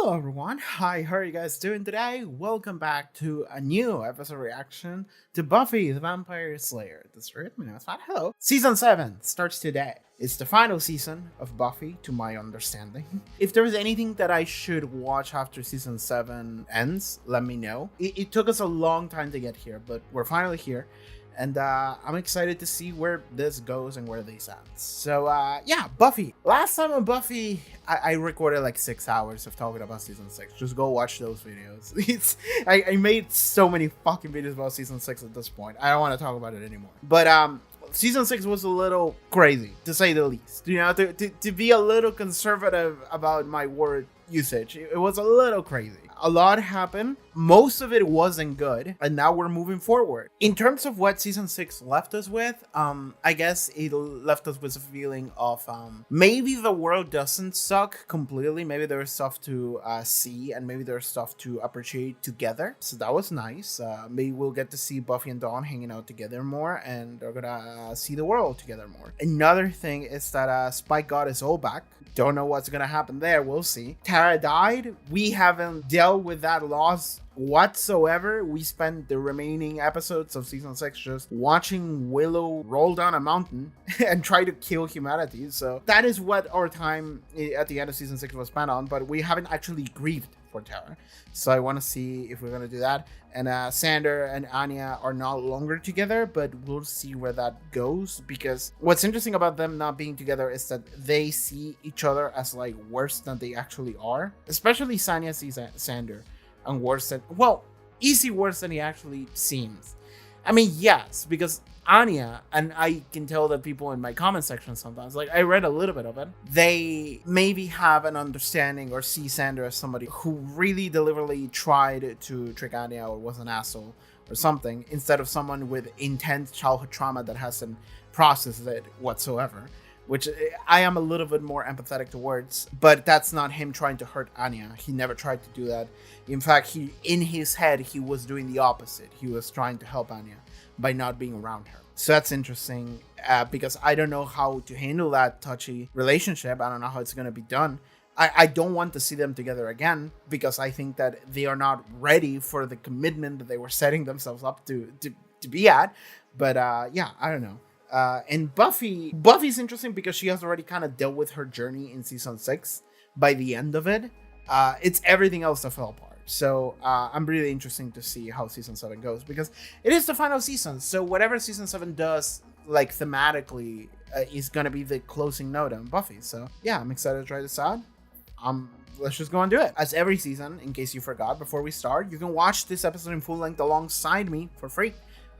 Hello everyone, hi, how are you guys doing today? Welcome back to a new episode reaction to Buffy the Vampire Slayer. That's right, my name is Matt. Hello. Season 7 starts today. It's the final season of Buffy, to my understanding. If there is anything that I should watch after season 7 ends, let me know. It took us a long time to get here, but we're finally here. And I'm excited to see where this goes and where this ends. So yeah, Buffy. Last time on Buffy, I recorded like 6 hours of talking about season 6. Just go watch those videos. I made so many fucking videos about season 6 at this point. I don't want to talk about it anymore. But season 6 was a little crazy, to say the least. You know, to be a little conservative about my word usage, it was a little crazy. A lot happened. Most of it wasn't good, and now we're moving forward. In terms of what season 6 left us with, I guess it left us with a feeling of maybe the world doesn't suck completely. Maybe there's stuff to see, and maybe there's stuff to appreciate together. So that was nice. Maybe we'll get to see Buffy and Dawn hanging out together more, and they're gonna see the world together more. Another thing is that Spike God is all back. Don't know what's gonna happen there. We'll see. Tara died. We haven't dealt with that loss whatsoever. We spent the remaining episodes of season 6 just watching Willow roll down a mountain and try to kill humanity. So that is what our time at the end of season 6 was spent on, but we haven't actually grieved for Tara. So I want to see if we're going to do that. And Sander and Anya are no longer together, but we'll see where that goes, because what's interesting about them not being together is that they see each other as like worse than they actually are. Especially Sanya sees Sander and worse than, well, easy worse than he actually seems. I mean, yes, because Anya, and I can tell that people in my comment section sometimes, like I read a little bit of it, they maybe have an understanding or see Sander as somebody who really deliberately tried to trick Anya or was an asshole or something, instead of someone with intense childhood trauma that hasn't processed it whatsoever, which I am a little bit more empathetic towards. But that's not him trying to hurt Anya. He never tried to do that. In fact, in his head, he was doing the opposite. He was trying to help Anya by not being around her. So that's interesting, because I don't know how to handle that touchy relationship. I don't know how it's going to be done. I don't want to see them together again, because I think that they are not ready for the commitment that they were setting themselves up to be at. But yeah, I don't know. And Buffy's interesting because she has already kind of dealt with her journey in season 6 by the end of it. It's everything else that fell apart. So I'm really interested to see how season 7 goes, because it is the final season. So whatever season 7 does, like thematically, is going to be the closing note on Buffy. So yeah, I'm excited to try this out. Let's just go and do it. As every season, in case you forgot, before we start, you can watch this episode in full length alongside me for free.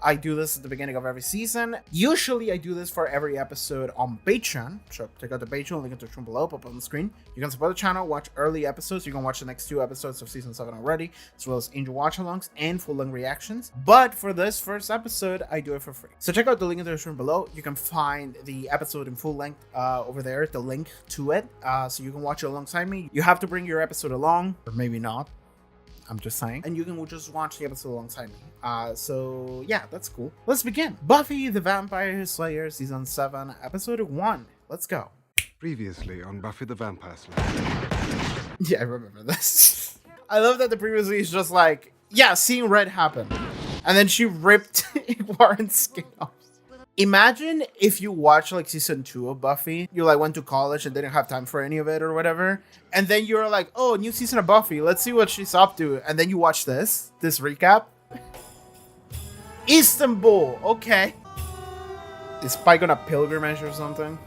I do this at the beginning of every season. Usually I do this for every episode on Patreon. So check out the Patreon, link in the description below, up on the screen. You can support the channel, watch early episodes. You can watch the next 2 episodes of season 7 already, as well as Angel watch-alongs and full-length reactions. But for this first episode, I do it for free. So check out the link in the description below. You can find the episode in full length over there, the link to it. So you can watch it alongside me. You have to bring your episode along, or maybe not. I'm just saying. And you can just watch the episode alongside me. So yeah, that's cool. Let's begin. Buffy the Vampire Slayer season 7 episode 1. Let's go. Previously on Buffy the Vampire Slayer. Yeah, I remember this. I love that the previously is just like, yeah, seeing Red happen. And then she ripped Warren's skin off. Imagine if you watch like season 2 of Buffy, you like went to college and didn't have time for any of it or whatever, and then you're like, oh, new season of Buffy, let's see what she's up to, and then you watch this recap. Istanbul, okay. Is Spike on a pilgrimage or something?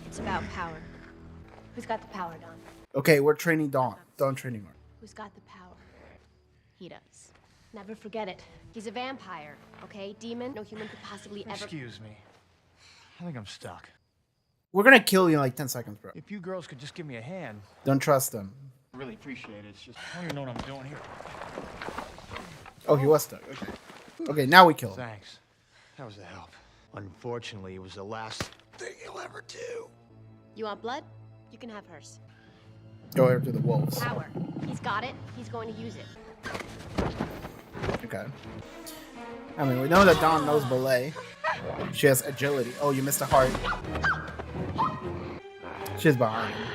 It's about power. Who's got the power, Dawn? Okay, we're training Dawn. Dawn training her. Who's got the power? He does. Never forget it. He's a vampire, okay? Demon, no human could possibly ever... Excuse me. I think I'm stuck. We're gonna kill you in like 10 seconds, bro. If you girls could just give me a hand. Don't trust them. I really appreciate it. It's just, I don't even know what I'm doing here. Oh, he was stuck. Okay. Okay, now we kill him. Thanks. That was a help. Unfortunately, it was the last thing you'll ever do. You want blood? You can have hers. Go over to the wolves. Power. He's got it. He's going to use it. Okay. I mean, we know that Dawn knows ballet. She has agility. Oh, you missed a heart. She's behind him.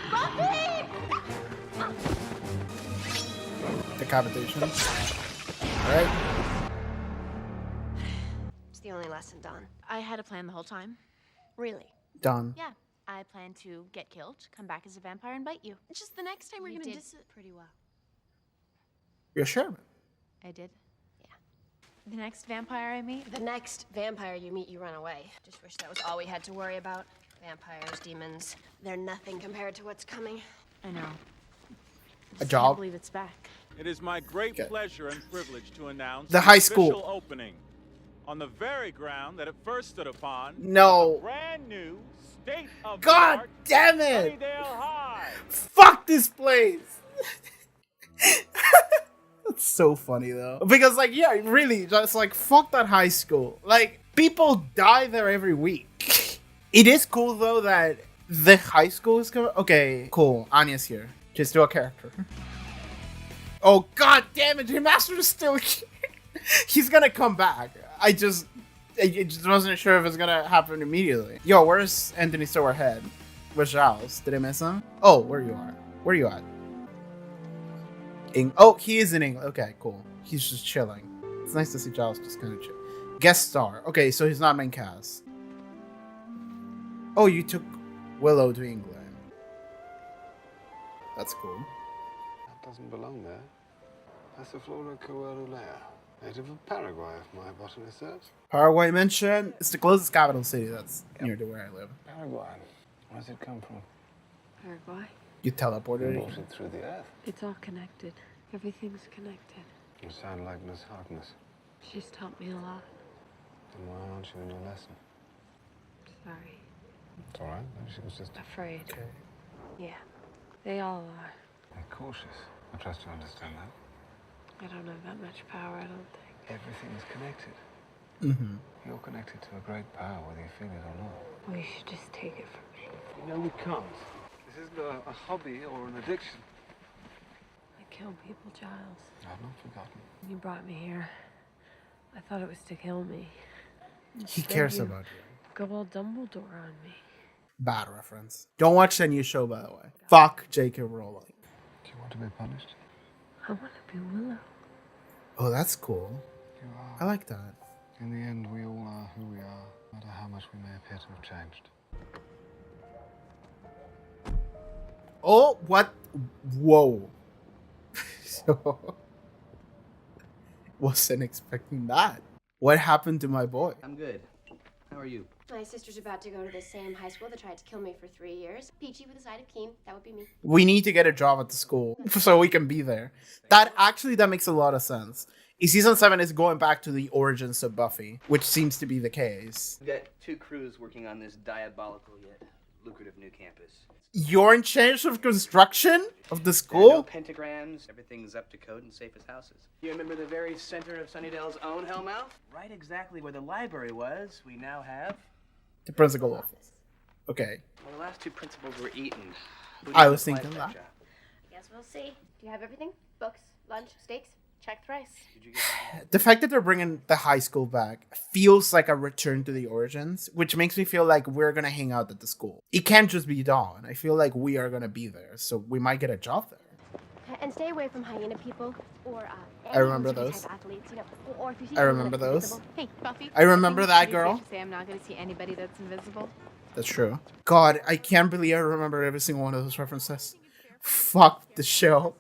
Decapitation. Alright. It's the only lesson done. I had a plan the whole time. Really. Done. Yeah, I planned to get killed, come back as a vampire, and bite you. Just the next time we're You gonna did pretty well. You're Sherman. I did. Yeah. The next vampire I meet? The next vampire you meet, you run away. Just wish that was all we had to worry about. Vampires, demons, they're nothing compared to what's coming. I know. A I job. can't believe it's back. It is my great Okay. pleasure and privilege to announce The high school. official opening on the very ground that it first stood upon. No. A brand new state of God damn it! Sunnydale High. Fuck this place! That's so funny though. Because like, yeah, really, just like, fuck that high school. Like, people die there every week. It is cool though that the high school is coming. Okay, cool. Anya's here. Just do a character. Oh god damn it, J Master is still here. He's gonna come back. I just wasn't sure if it's gonna happen immediately. Yo, where's Anthony Stewart head? Where's Giles? Did I miss him? Oh, where you are? Where you at? Oh, he is in England. Okay, cool. He's just chilling. It's nice to see Giles just kind of chill. Guest star. Okay, so he's not main cast. Oh, you took Willow to England. That's cool. That doesn't belong there. That's the Flora Coelulea, native of Paraguay, if my botanist says. Paraguay mentioned. It's the closest capital city that's near to where I live. Paraguay. Where does it come from? Paraguay. You teleported Brought it. it through the earth. It's all connected. Everything's connected. You sound like Miss Harkness. She's taught me a lot. Then why aren't you in your lesson? Sorry. It's all right. She was just Afraid. Okay. Yeah. They all are. cautious. I trust you understand that. I don't have that much power, I don't think. Everything is connected. Mm-hmm. You're connected to a great power, whether you feel it or not. Well, you should just take it from me. You know we can't. This isn't a hobby or an addiction. I kill people, Giles. I've not forgotten. You brought me here. I thought it was to kill me. He Instead cares you about you. Go all Dumbledore on me. Bad reference. Don't watch that new show, by the way. Fuck J.K. Rowling. Do you want to be punished? I want to be Willow. Oh, that's cool. You I are. like that. In the end, we all are who we are, no matter how much we may appear to have changed. Oh, what? Whoa. So, wasn't expecting that. What happened to my boy? I'm good. How are you? My sister's about to go to the same high school that tried to kill me for 3 years. Peachy with a side of keen. That would be me. We need to get a job at the school so we can be there. That makes a lot of sense. Season 7 is going back to the origins of Buffy, which seems to be the case. We've got 2 crews working on this diabolical yet lucrative new campus. You're in charge of construction of the No school? pentagrams, everything's up to code and safe as houses. You remember the very center of Sunnydale's own Hellmouth? Right exactly where the library was, we now have... The principal office. Okay. Well, the last 2 principals were eaten. Who I didn't was apply thinking for that. job? I guess we'll see. Do you have everything? Books, lunch, steaks? Check thrice. Did you get that? The fact that they're bringing the high school back feels like a return to the origins, which makes me feel like we're going to hang out at the school. It can't just be Dawn. I feel like we are going to be there, so we might get a job there. And stay away from hyena people or I remember injury those. type athletes, you know, or if you see I anyone remember that's those. invisible. Hey, Buffy. I remember that It's girl. safe to say I'm not going to see anybody that's invisible. That's true. God, I can't believe I remember every single one of those references. Fuck the show.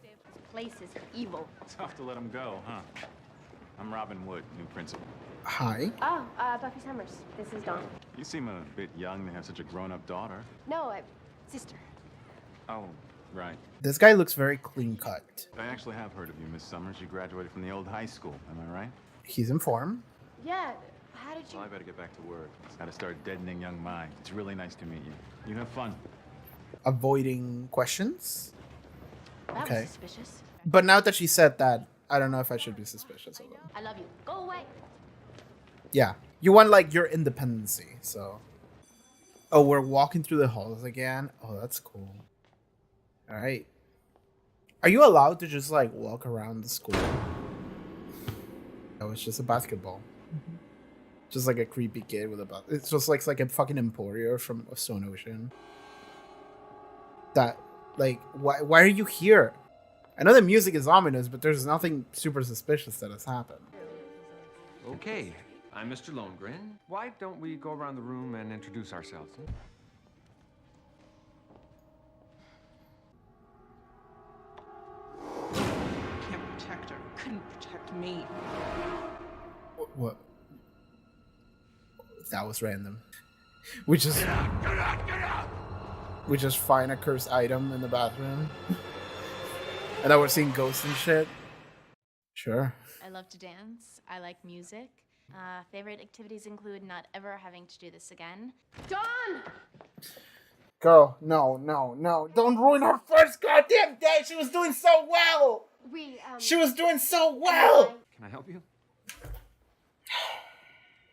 Places are evil. Tough to let him go, huh? I'm Robin Wood, new principal. Hi. Oh, Buffy Summers. This is Dawn. You seem a bit young to have such a grown-up daughter. No, sister. Oh, right. This guy looks very clean cut. I actually have heard of you, Miss Summers. You graduated from the old high school, am I right? He's informed. Yeah. How did you? Well, I better get back to work. It's how to start deadening young minds. It's really nice to meet you. You have fun. Avoiding questions. That Okay. was suspicious. But now that she said that, I don't know if I should be suspicious of it. I love you. Go away. Yeah. You want, like, your independency, so. Oh, we're walking through the halls again? Oh, that's cool. Alright. Are you allowed to just, like, walk around the school? That was just a basketball. Just like a creepy kid with a butt. It's just like a fucking Emporio from Stone Ocean. That, like, why are you here? I know the music is ominous, but there's nothing super suspicious that has happened. Okay, I'm Mr. Lundgren. Why don't we go around the room and introduce ourselves? Can't protect her. Couldn't protect me. What? That was random. We just find a cursed item in the bathroom. And now we're seeing ghosts and shit. Sure. I love to dance. I like music. Favorite activities include not ever having to do this again. Dawn! Girl, no. Don't ruin her first goddamn day. She was doing so well. She was doing so well. Can I help you?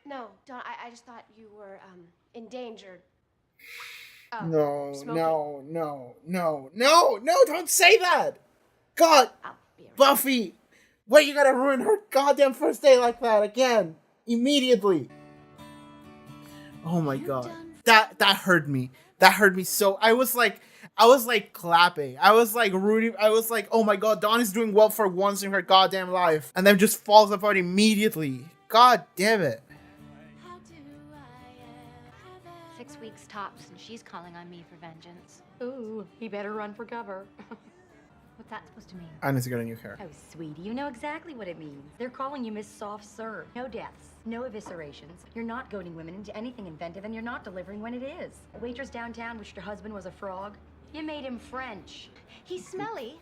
No, Dawn, I just thought you were, endangered. No, smoking. no, don't say that. God, I'll be right. Buffy, why you gotta ruin her goddamn first day like that again? Immediately. Oh my god. That hurt me. That hurt me so. I was like clapping. I was like rooting. I was like, oh my god, Dawn is doing well for once in her goddamn life. And then just falls apart immediately. God damn it. 6 weeks tops, and she's calling on me for vengeance. Ooh, he better run for cover. What's that supposed to mean? Anna's got a new hair. Oh, sweetie, you know exactly what it means. They're calling you Miss Soft Serve. No deaths, no eviscerations. You're not goading women into anything inventive, and you're not delivering when it is. A waitress downtown wished her husband was a frog. You made him French. He's smelly,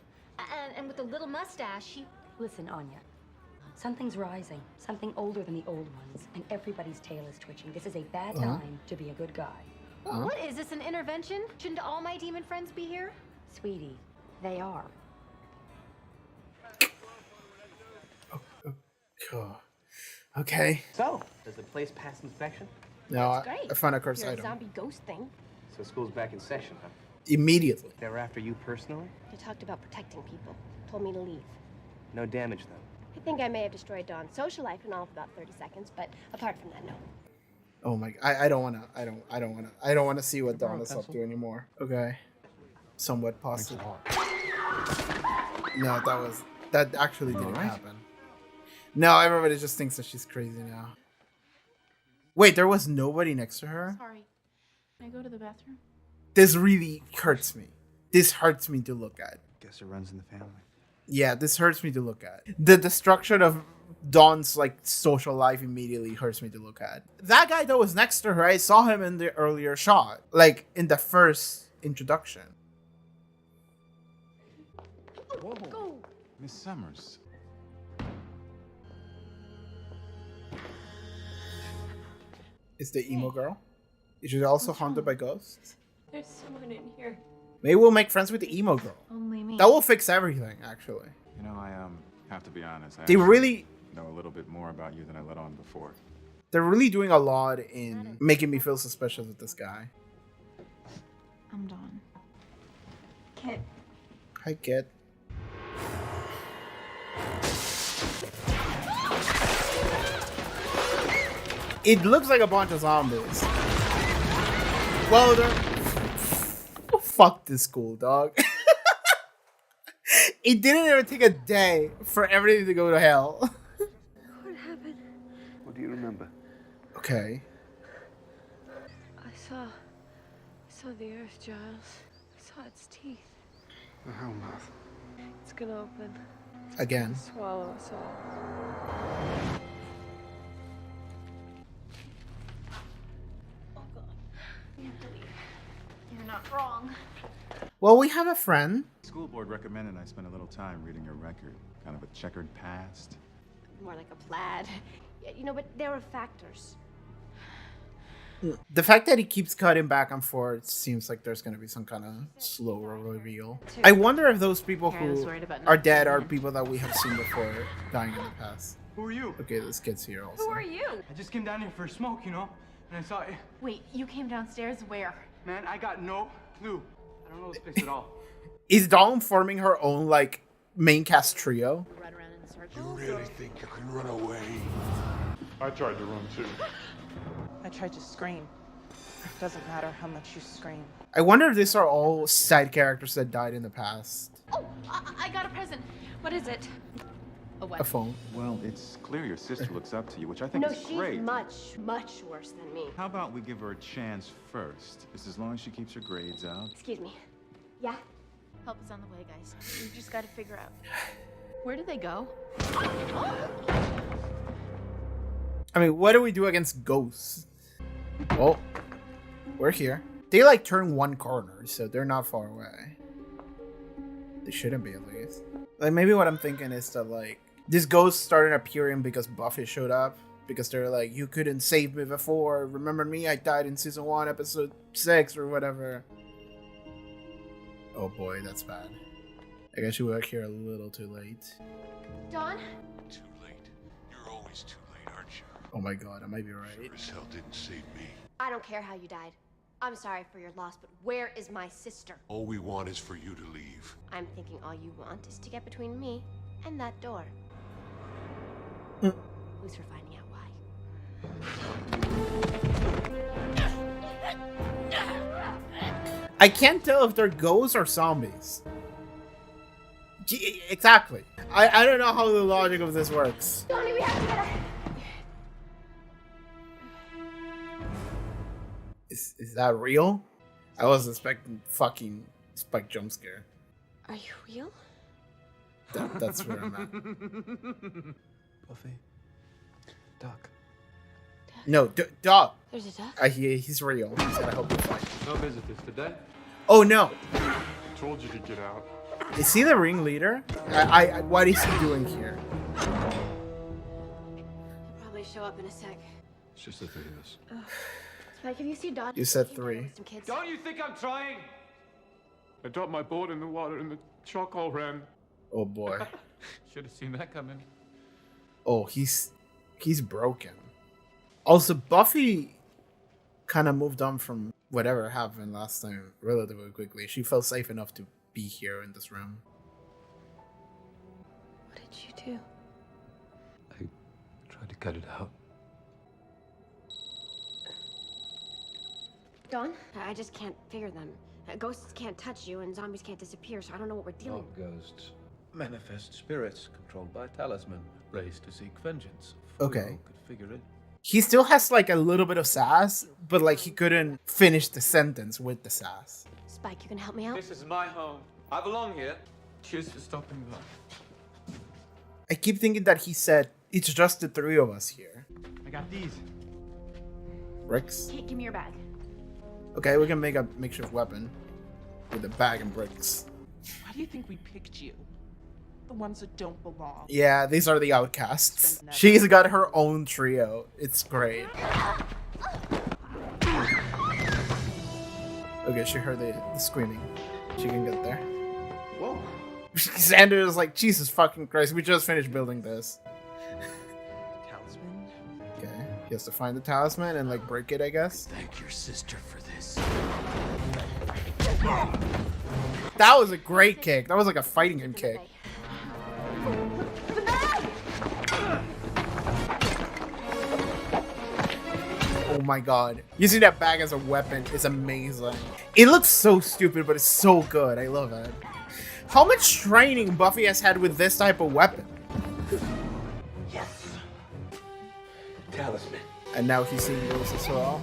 and with a little mustache, he... Listen, Anya. Something's rising. Something older than the old ones, and everybody's tail is twitching. This is a bad time to be a good guy. What is this, an intervention? Shouldn't all my demon friends be here? Sweetie, they are. Cool. Okay. So, does the place pass inspection? No, That's great. I found a cursed You're item. a zombie ghost thing. So school's back in session, huh? Immediately. They were after you personally? They talked about protecting people. Told me to leave. No damage, though. I think I may have destroyed Dawn's social life in all of about 30 seconds, but apart from that, no. Oh my! I don't wanna see what Dawn is up to anymore. Okay. Somewhat positive. No, that actually didn't happen. No, everybody just thinks that she's crazy now. Wait, there was nobody next to her? Sorry. Can I go to the bathroom? This really hurts me. This hurts me to look at. Guess it runs in the family. Yeah, this hurts me to look at. The destruction of Dawn's like social life immediately hurts me to look at. That guy that was next to her, I saw him in the earlier shot, like in the first introduction. Whoa. Go! Miss Summers. Is the emo girl? Is she also haunted by ghosts? There's someone in here. Maybe we'll make friends with the emo girl. Only me. That will fix everything, actually. You know, I have to be honest. I They actually really, know a little bit more about you than I let on before. they're really doing a lot in making me feel suspicious of this guy. I'm Dawn. Kid. Hi, kid. It looks like a bunch of zombies. Well, fuck this school, dog. It didn't even take a day for everything to go to hell. What happened? What do you remember? Okay. I saw the earth, Giles. I saw its teeth. The Hellmouth. It's gonna open. Again. Swallow us all. You're not wrong. Well, we have a friend. School board recommended I spend a little time reading your record. Kind of a checkered past. More like a plaid. Yeah, you know, but there were factors. The fact that he keeps cutting back and forth seems like there's going to be some kind of slower reveal. I wonder if those people who are dead are people that we have seen before dying in the past. Who are you? Okay, this kid's here also. Who are you? I just came down here for a smoke, you know? And I saw it. Wait, you came downstairs where? Man, I got no clue. I don't know this place at all. Is Dawn forming her own, like, main cast trio? Run around in circles. You really think you can run away? I tried to run too. I tried to scream. Doesn't matter how much you scream. I wonder if these are all side characters that died in the past. Oh, I got a present. What is it? A what? A phone. Well, it's clear your sister looks up to you, which I think No, is she's great. much, much worse than me. How about we give her a chance first? Just as long as she keeps her grades out. Excuse me. Yeah? Help is on the way, guys. We just gotta figure out. Where did they go? I mean, what do we do against ghosts? Well, we're here. They like turn one corner, so they're not far away. They shouldn't be, at least. Like, maybe what I'm thinking is that, like, this ghost started appearing because Buffy showed up. Because they're like, you couldn't save me before. Remember me? I died in season 1, episode 6, or whatever. Oh boy, that's bad. I guess you were here a little too late. Dawn? Too late. You're always too late, aren't you? Oh my god, I might be right. Sure as hell didn't save me. I don't care how you died. I'm sorry for your loss, but where is my sister? All we want is for you to leave. I'm thinking all you want is to get between me and that door. Who's for finding out why? I can't tell if they're ghosts or zombies. Exactly. I don't know how the logic of this works. Tony, we have to get her. Is that real? I was expecting fucking spike jump scare. Are you real? That's where I'm at. Buffy. Duck. No, Doc. There's a duck? He's real. He's gonna help you fight. No visitors today. Oh no! I told you to get out. Is he the ringleader? What is he doing here? He'll probably show up in a sec. It's just the three of us. Spike, have you seen Dawn? You said 3. Some kids. Don't you think I'm trying? I dropped my board in the water and the charcoal ran. Oh boy. Should have seen that coming. Oh, he's broken. Also, Buffy kind of moved on from whatever happened last time relatively quickly. She felt safe enough to be here in this room. What did you do? I tried to cut it out. Dawn? I just can't figure them. Ghosts can't touch you and zombies can't disappear, so I don't know what we're dealing with. Ghosts. Manifest spirits controlled by talisman, raised to seek vengeance. Okay. Could figure it. He still has like a little bit of sass, but like he couldn't finish the sentence with the sass. Spike, you can help me out? This is my home. I belong here. Cheers for stopping by. I keep thinking that he said, it's just the 3 of us here. I got these. Bricks? Hey, give me your bag. Okay, we can make a makeshift weapon with a bag and bricks. Why do you think we picked you? The ones that don't belong. Yeah, these are the outcasts. She's got her own trio. It's great. Okay, she heard the screaming. She can get there. Whoa. Xander is like, Jesus fucking Christ, we just finished building this. Talisman? Okay, he has to find the talisman and like break it, I guess. Thank your sister for this. That was a great kick. That was like a fighting game kick. Oh my god. Using that bag as a weapon is amazing. It looks so stupid, but it's so good. I love it. How much training Buffy has had with this type of weapon? Yes. Talisman. And now he's seeing those as well.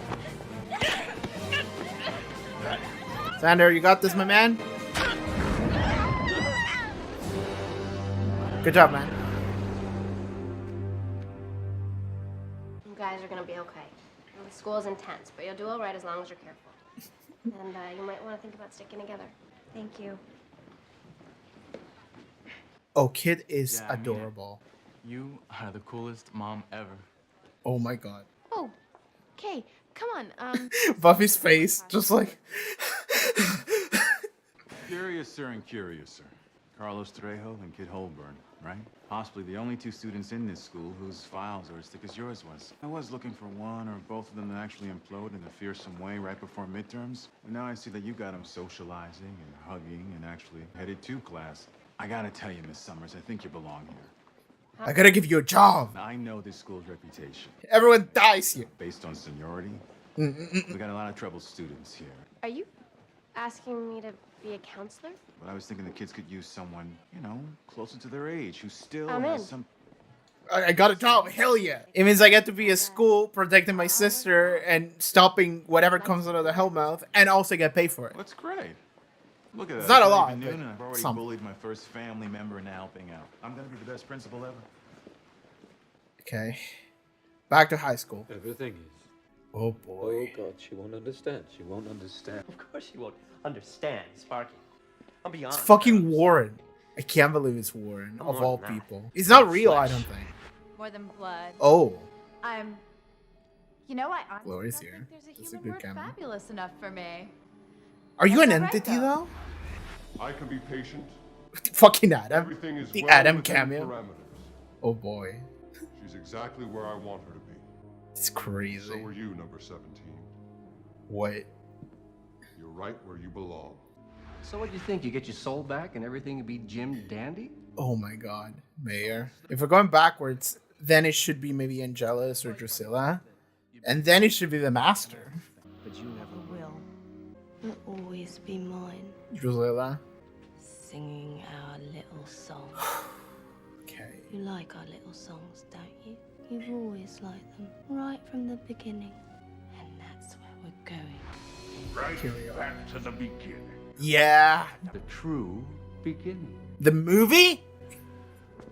Xander, you got this, my man? Good job, man. You guys are gonna be okay. The school's intense, but you'll do all right as long as you're careful. And you might want to think about sticking together. Thank you. Oh, Kid is Yeah, I mean it. adorable. You are the coolest mom ever. Oh my god. Oh, okay. Come on. Buffy's face, just like... Curiouser and curiouser. Carlos Trejo and Kid Holborn, right? Possibly the only 2 students in this school whose files are as thick as yours was. I was looking for one or both of them to actually implode in a fearsome way right before midterms. But now I see that you got them socializing and hugging and actually headed to class. I gotta tell you, Miss Summers, I think you belong here. I gotta give you a job. I know this school's reputation. Everyone dies here. Based on seniority, we got a lot of troubled students here. Are you asking me to be a counselor? But I was thinking the kids could use someone, you know, closer to their age, who still I'm has in. some... I got a job. Hell yeah. It means I get to be a school protecting my sister and stopping whatever comes out of the hellmouth and also get paid for it. That's great. Look at that. It's not a It's lot, even but noon and I've already some. bullied my first family member into helping out. I'm gonna be the best principal ever. Okay. Back to high school. Everything is. Oh boy. Oh God, she won't understand. She won't understand. Of course you won't understand, Sparky. I'm beyond. It's fucking Warren. I can't believe it's Warren, I'm of more all than that. people. It's not real, I Flesh. don't think. More than blood. Oh. You know, I honestly Glory's don't here. think there's a That's a human good word camera. fabulous enough for me. Are you an That's all right, entity, though? I can be patient. Fucking Adam. Everything is The well Adam within cameo. parameters. Oh boy. She's exactly where I want her to be. It's crazy. So are you, number 17. What? You're right where you belong. So what do you think? You get your soul back and everything will be Jim Dandy? Oh my god. Mayor. If we're going backwards, then it should be maybe Angelus or Drusilla. And then it should be the Master. But you never will. You'll always be mine. Drusilla. Singing our little song. Okay. You like our little songs, don't you? You've always liked them, right from the beginning. And that's where we're going. Here we go. Back to the beginning. Yeah. The true beginning. The movie?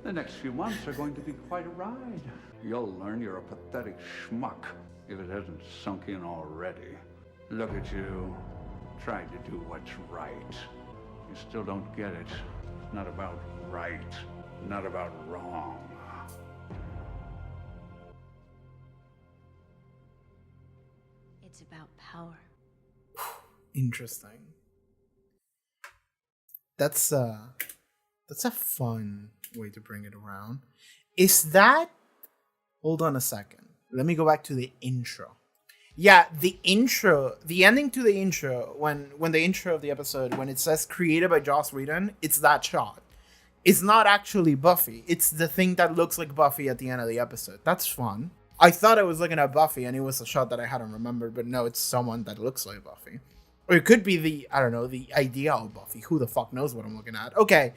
The next few months are going to be quite a ride. You'll learn you're a pathetic schmuck if it hasn't sunk in already. Look at you, trying to do what's right. You still don't get it. It's not about right, not about wrong. It's about power. Interesting. That's a fun way to bring it around. Is that... Hold on a second. Let me go back to the intro. Yeah, the intro, the ending to the intro, when the intro of the episode, when it says created by Joss Whedon, it's that shot. It's not actually Buffy. It's the thing that looks like Buffy at the end of the episode. That's fun. I thought I was looking at Buffy and it was a shot that I hadn't remembered, but no, it's someone that looks like Buffy. Or it could be the, I don't know, the idea of Buffy. Who the fuck knows what I'm looking at? Okay.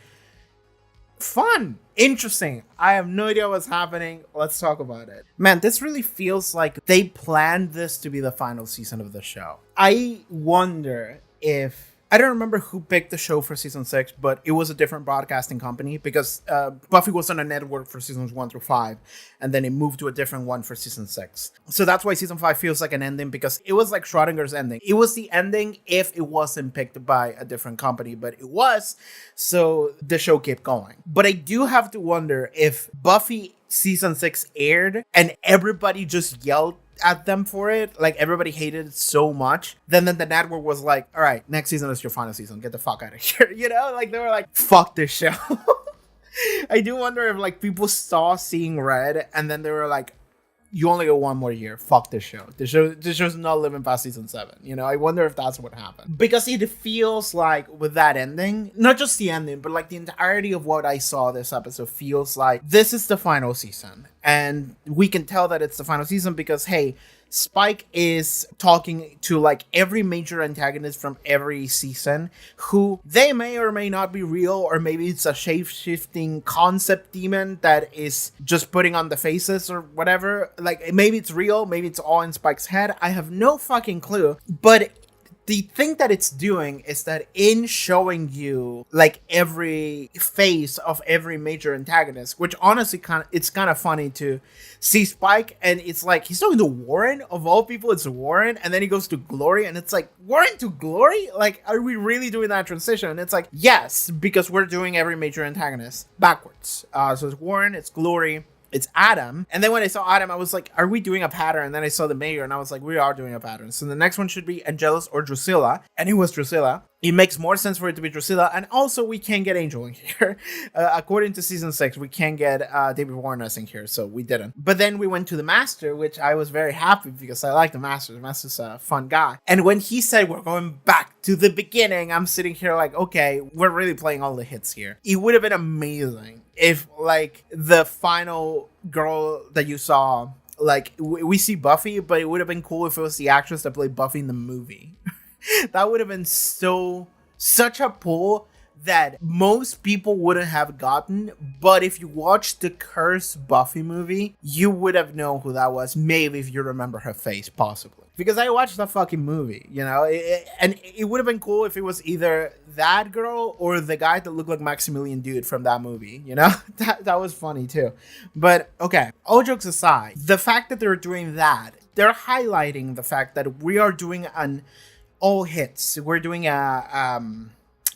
Fun. Interesting. I have no idea what's happening. Let's talk about it. Man, this really feels like they planned this to be the final season of the show. I wonder if... I don't remember who picked the show for season 6, but it was a different broadcasting company because Buffy was on a network for seasons 1 through 5, and then it moved to a different one for season 6. So that's why season 5 feels like an ending, because it was like Schrodinger's ending. It was the ending if it wasn't picked by a different company, but it was, so the show kept going. But I do have to wonder if Buffy season 6 aired and everybody just yelled at them for it, like everybody hated it so much, then the network was like, all right, next season is your final season, get the fuck out of here. You know, like they were like, fuck this show. I do wonder if like people saw Seeing Red and then they were like, you only get one more year, fuck this show. This show's not living past season 7. You know, I wonder if that's what happened, because it feels like with that ending, not just the ending, but like the entirety of what I saw this episode feels like this is the final season. And we can tell that it's the final season because, hey, Spike is talking to like every major antagonist from every season who they may or may not be real, or maybe it's a shape-shifting concept demon that is just putting on the faces or whatever. Like maybe it's real, maybe it's all in Spike's head. I have no fucking clue. But the thing that it's doing is that in showing you like every face of every major antagonist, which honestly it's kind of funny to see Spike and it's like he's talking to Warren, of all people. It's Warren, and then he goes to Glory and it's like, Warren to Glory? Like, are we really doing that transition? And it's like, yes, because we're doing every major antagonist backwards. So it's Warren, it's Glory, it's Adam. And then when I saw Adam, I was like, are we doing a pattern? And then I saw the mayor and I was like, we are doing a pattern. So the next one should be Angelus or Drusilla. And it was Drusilla. It makes more sense for it to be Drusilla. And also we can get Angel in here. According to season 6, we can get David Warnes in here. So we didn't. But then we went to the Master, which I was very happy because I like the Master. The Master's a fun guy. And when he said we're going back to the beginning, I'm sitting here like, okay, we're really playing all the hits here. It would have been amazing if like the final girl that you saw, like we see Buffy, but it would have been cool if it was the actress that played Buffy in the movie. That would have been such a pull that most people wouldn't have gotten. But if you watched the Cursed Buffy movie, you would have known who that was. Maybe if you remember her face, possibly. Because I watched that fucking movie, you know? And it would have been cool if it was either that girl or the guy that looked like Maximilian Dude from that movie, you know? That was funny too. But okay, all jokes aside, the fact that they're doing that, they're highlighting the fact that we are doing an all hits. We're doing a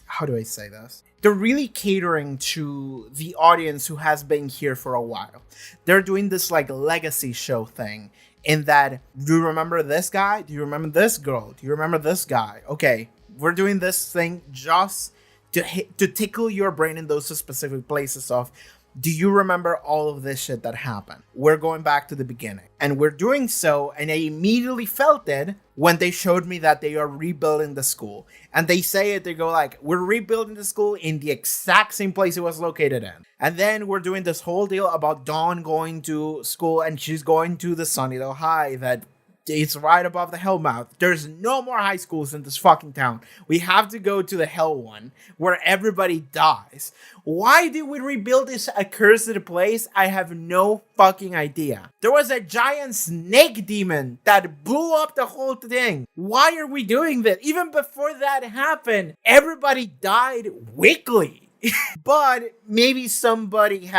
how do I say this? They're really catering to the audience who has been here for a while. They're doing this like legacy show thing in that, do you remember this guy? Do you remember this girl? Do you remember this guy? Okay, we're doing this thing just to tickle your brain in those specific places of, do you remember all of this shit that happened? We're going back to the beginning. And we're doing so, and I immediately felt it when they showed me that they are rebuilding the school. And they say it, they go like, we're rebuilding the school in the exact same place it was located in. And then we're doing this whole deal about Dawn going to school, and she's going to the Sunnydale High that it's right above the Hellmouth. There's no more high schools in this fucking town. We have to go to the Hell one, where everybody dies. Why did we rebuild this accursed place? I have no fucking idea. There was a giant snake demon that blew up the whole thing. Why are we doing this? Even before that happened, everybody died weekly. But maybe somebody's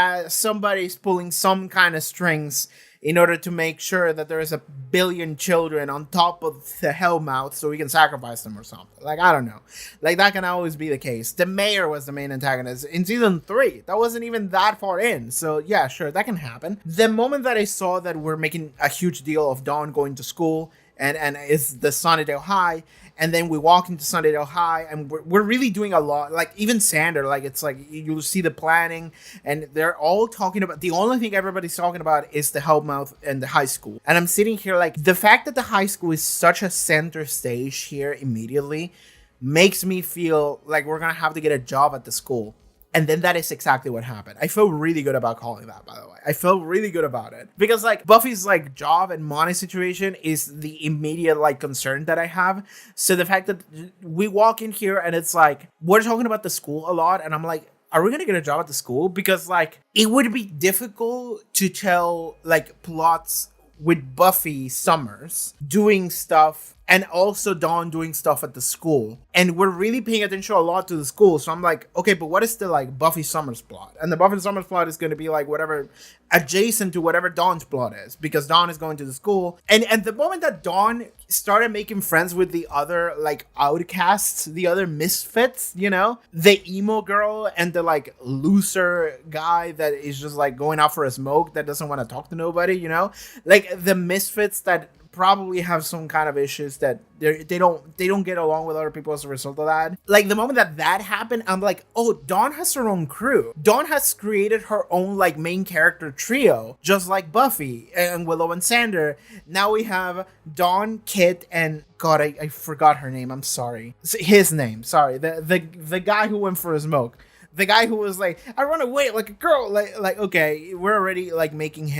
pulling some kind of strings in order to make sure that there is a billion children on top of the Hellmouth so we can sacrifice them or something. Like, I don't know. Like, that can always be the case. The mayor was the main antagonist in season 3. That wasn't even that far in. So, yeah, sure, that can happen. The moment that I saw that we're making a huge deal of Dawn going to school and it's the Sunnydale High, and then we walk into Sunnydale High, and we're really doing a lot. Like, even Sander, like, it's like, you see the planning, and they're all talking about, the only thing everybody's talking about is the Hellmouth and the high school. And I'm sitting here like, the fact that the high school is such a center stage here immediately makes me feel like we're gonna have to get a job at the school. And then that is exactly what happened. I feel really good about calling that, by the way. I feel really good about it. Because, like, Buffy's, like, job and money situation is the immediate, like, concern that I have. So the fact that we walk in here and it's like, we're talking about the school a lot. And I'm like, are we going to get a job at the school? Because, like, it would be difficult to tell, like, plots with Buffy Summers doing stuff and also Dawn doing stuff at the school. And we're really paying attention a lot to the school. So I'm like, okay, but what is the like Buffy Summers plot? And the Buffy Summers plot is going to be like whatever adjacent to whatever Dawn's plot is, because Dawn is going to the school. And the moment that Dawn started making friends with the other like outcasts, the other misfits, you know, the emo girl and the like loser guy that is just like going out for a smoke that doesn't want to talk to nobody, you know, like the misfits that probably have some kind of issues that they don't get along with other people as a result of that. Like the moment that happened, I'm like, oh, Dawn has her own crew. Dawn has created her own like main character trio, just like Buffy and Willow and Sander. Now we have Dawn, Kit, and God, I forgot her name. I'm sorry. His name. Sorry. The guy who went for a smoke. The guy who was like, I run away like a girl. Like, okay, we're already like making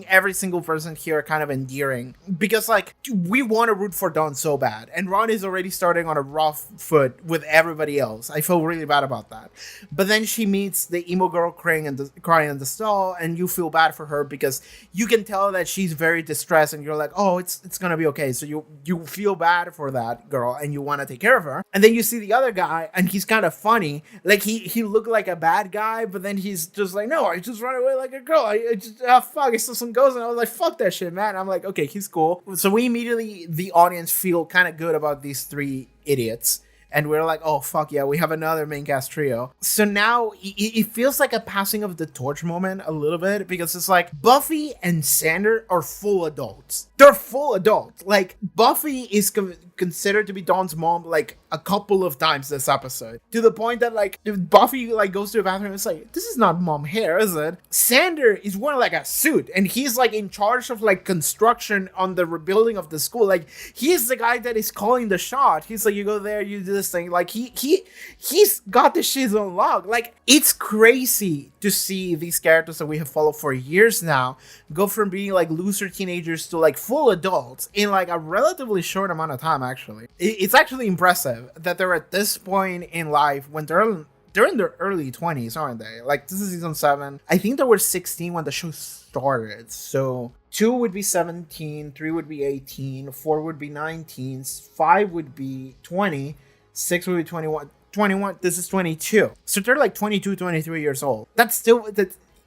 every single person here kind of endearing, because like we want to root for Dawn so bad, and Ron is already starting on a rough foot with everybody else. I feel really bad about that. But then she meets the emo girl crying in the stall, and you feel bad for her because you can tell that she's very distressed, and you're like, oh, it's gonna be okay. So you feel bad for that girl, and you want to take care of her. And then you see the other guy, and he's kind of funny. Like he looked like a bad guy, but then he's just like, no, I just run away like a girl. I just, fuck, I saw some ghosts, and I was like, fuck that shit, man. I'm like, okay, he's cool. So we immediately, the audience, feel kind of good about these three idiots. And we're like, oh, fuck yeah, we have another main cast trio. So now it feels like a passing of the torch moment a little bit, because it's like Buffy and Sander are full adults. They're full adults. Like, Buffy is considered to be Dawn's mom like a couple of times this episode, to the point that like if Buffy like goes to the bathroom, it's like, this is not mom hair, is it? Sander is wearing like a suit, and he's like in charge of like construction on the rebuilding of the school. Like, he's the guy that is calling the shot. He's like, you go there, you do this thing. Like he's got the shit unlocked. Like it's crazy to see these characters that we have followed for years now go from being like loser teenagers to like full adults in like a relatively short amount of time. Actually, it's actually impressive that they're at this point in life when they're in their early 20s, aren't they? Like, this is season 7. I think they were 16 when the show started. So 2 would be 17, 3 would be 18, 4 would be 19, 5 would be 20, 6 would be 21, this is 22. So they're like 22, 23 years old.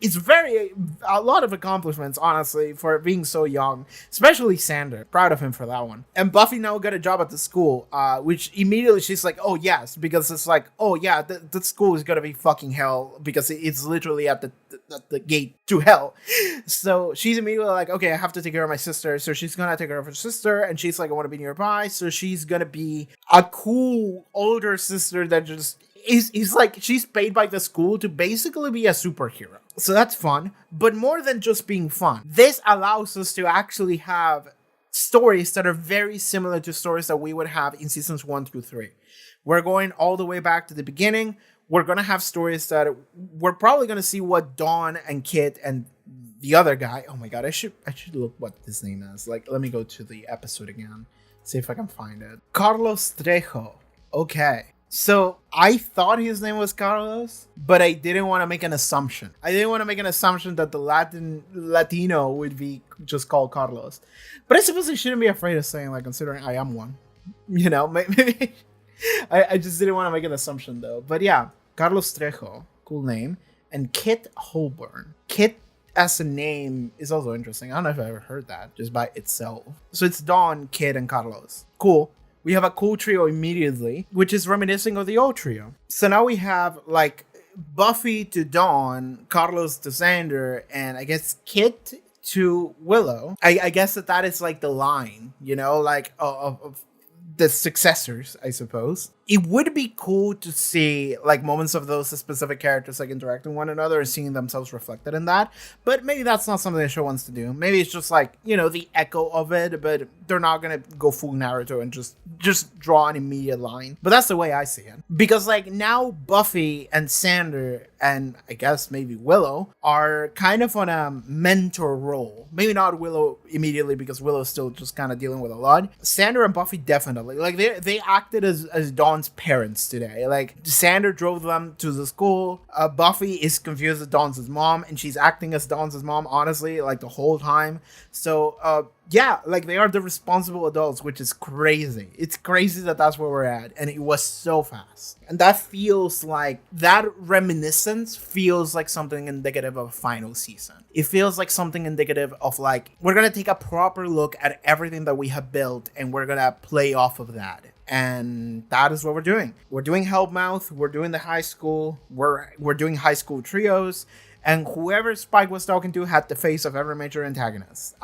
It's a lot of accomplishments, honestly, for being so young, especially Sander. Proud of him for that one. And Buffy now got a job at the school, which immediately she's like, oh yes, because it's like, oh yeah, the school is gonna be fucking hell because it's literally at the gate to hell. So she's immediately like, okay, I have to take care of my sister. So she's gonna take care of her sister, and she's like, I want to be nearby. So she's gonna be a cool older sister that just is like, she's paid by the school to basically be a superhero. So that's fun, but more than just being fun, this allows us to actually have stories that are very similar to stories that we would have in seasons 1 through 3. We're going all the way back to the beginning. We're going to have stories that we're probably going to see what Dawn and Kit and the other guy, oh my god, I should look what his name is. Like, let me go to the episode again, see if I can find it. Carlos Trejo. Okay. So I thought his name was Carlos, but I didn't want to make an assumption. I didn't want to make an assumption that the Latino would be just called Carlos. But I suppose I shouldn't be afraid of saying, like, considering I am one. You know, maybe I just didn't want to make an assumption though. But yeah, Carlos Trejo, cool name, and Kit Holborn. Kit as a name is also interesting. I don't know if I ever heard that just by itself. So it's Dawn, Kit, and Carlos. Cool. We have a cool trio immediately, which is reminiscing of the old trio. So now we have like Buffy to Dawn, Carlos to Sander, and I guess Kit to Willow. I guess that is like the line, you know, like of the successors, I suppose. It would be cool to see like moments of those specific characters like interacting with one another and seeing themselves reflected in that. But maybe that's not something the show wants to do. Maybe it's just like, you know, the echo of it, but they're not gonna go full Naruto and just draw an immediate line. But that's the way I see it. Because like now Buffy and Sander and I guess maybe Willow are kind of on a mentor role. Maybe not Willow immediately because Willow's still just kind of dealing with a lot. Sander and Buffy definitely. Like they acted as Dawn's parents today. Like Sander drove them to the school. Buffy is confused as Dawn's mom, and she's acting as Dawn's mom, honestly, like the whole time. So yeah, like they are the responsible adults, which is crazy. It's crazy that that's where we're at, and it was so fast. And that feels like, that reminiscence feels like something indicative of a final season. It feels like something indicative of like, we're gonna take a proper look at everything that we have built, and we're gonna play off of that. And that is what we're doing. We're doing Hellmouth, we're doing the high school, we're doing high school trios, and whoever Spike was talking to had the face of every major antagonist.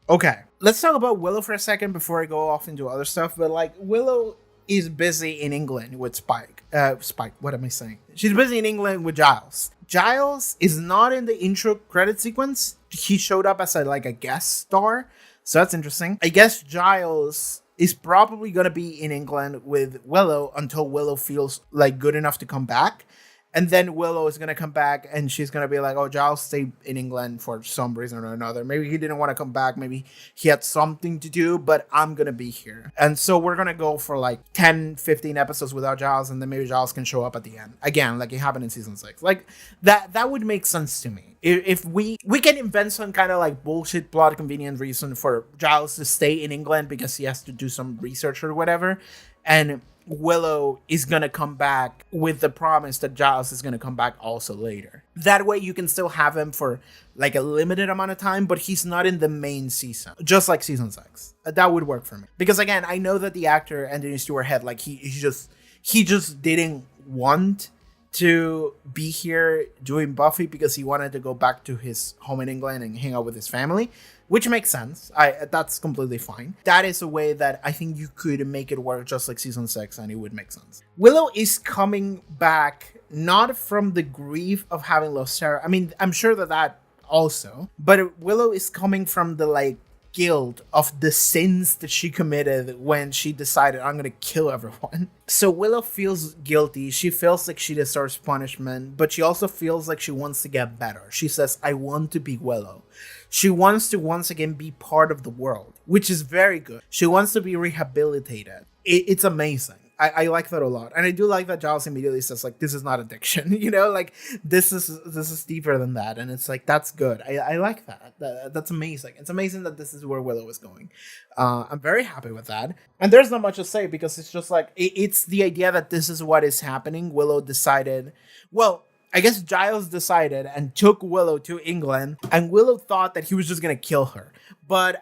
Okay, let's talk about Willow for a second before I go off into other stuff. But like, Willow is busy in England with Spike. What am I saying? She's busy in England with Giles. Giles is not in the intro credit sequence. He showed up as a guest star, so that's interesting. I guess Giles is probably going to be in England with Willow until Willow feels like good enough to come back. And then Willow is going to come back and she's going to be like, oh, Giles stayed in England for some reason or another. Maybe he didn't want to come back. Maybe he had something to do, but I'm going to be here. And so we're going to go for like 10, 15 episodes without Giles, and then maybe Giles can show up at the end. Again, like it happened in season 6. Like that would make sense to me. If we can invent some kind of like bullshit plot convenient reason for Giles to stay in England because he has to do some research or whatever, and Willow is going to come back with the promise that Giles is going to come back also later. That way you can still have him for like a limited amount of time, but he's not in the main season, just like season 6. That would work for me. Because again, I know that the actor Anthony Stewart Head, like he just didn't want to be here doing Buffy because he wanted to go back to his home in England and hang out with his family, which makes sense. That's completely fine. That is a way that I think you could make it work just like season 6, and it would make sense. Willow is coming back not from the grief of having lost Sarah. I mean, I'm sure that also, but Willow is coming from the like guilt of the sins that she committed when she decided, I'm gonna kill everyone. So Willow feels guilty. She feels like she deserves punishment, but she also feels like she wants to get better. She says, I want to be Willow. She wants to once again be part of the world, which is very good. She wants to be rehabilitated. It's amazing. I like that a lot. And I do like that Giles immediately says, like, this is not addiction, you know, like this is deeper than that. And it's like, that's good. I like that. That's amazing. It's amazing that this is where Willow is going. I'm very happy with that. And there's not much to say because it's just like, it's the idea that this is what is happening. Willow decided, well, I guess Giles decided and took Willow to England, and Willow thought that he was just gonna kill her. But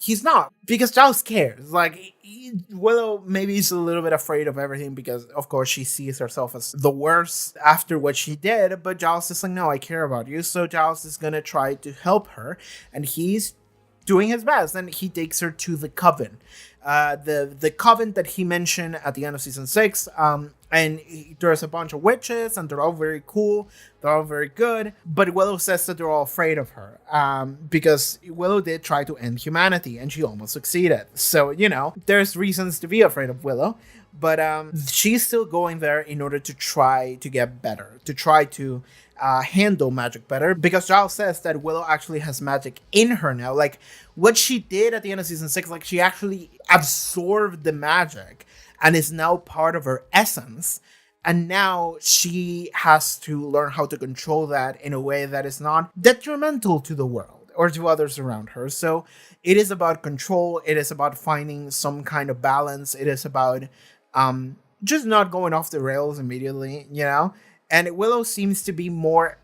he's not, because Giles cares. Like, Willow maybe is a little bit afraid of everything because, of course, she sees herself as the worst after what she did. But Giles is like, no, I care about you. So Giles is gonna try to help her, and he's doing his best, and he takes her to the coven. The coven that he mentioned at the end of season 6, and there's a bunch of witches, and they're all very cool, they're all very good, but Willow says that they're all afraid of her, because Willow did try to end humanity, and she almost succeeded. So, you know, there's reasons to be afraid of Willow, but she's still going there in order to try to get better, to try to handle magic better, because Giles says that Willow actually has magic in her now. Like, what she did at the end of season 6, like, she actually absorbed the magic and is now part of her essence, and now she has to learn how to control that in a way that is not detrimental to the world or to others around her. So it is about control, it is about finding some kind of balance, it is about just not going off the rails immediately, you know. And Willow seems to be more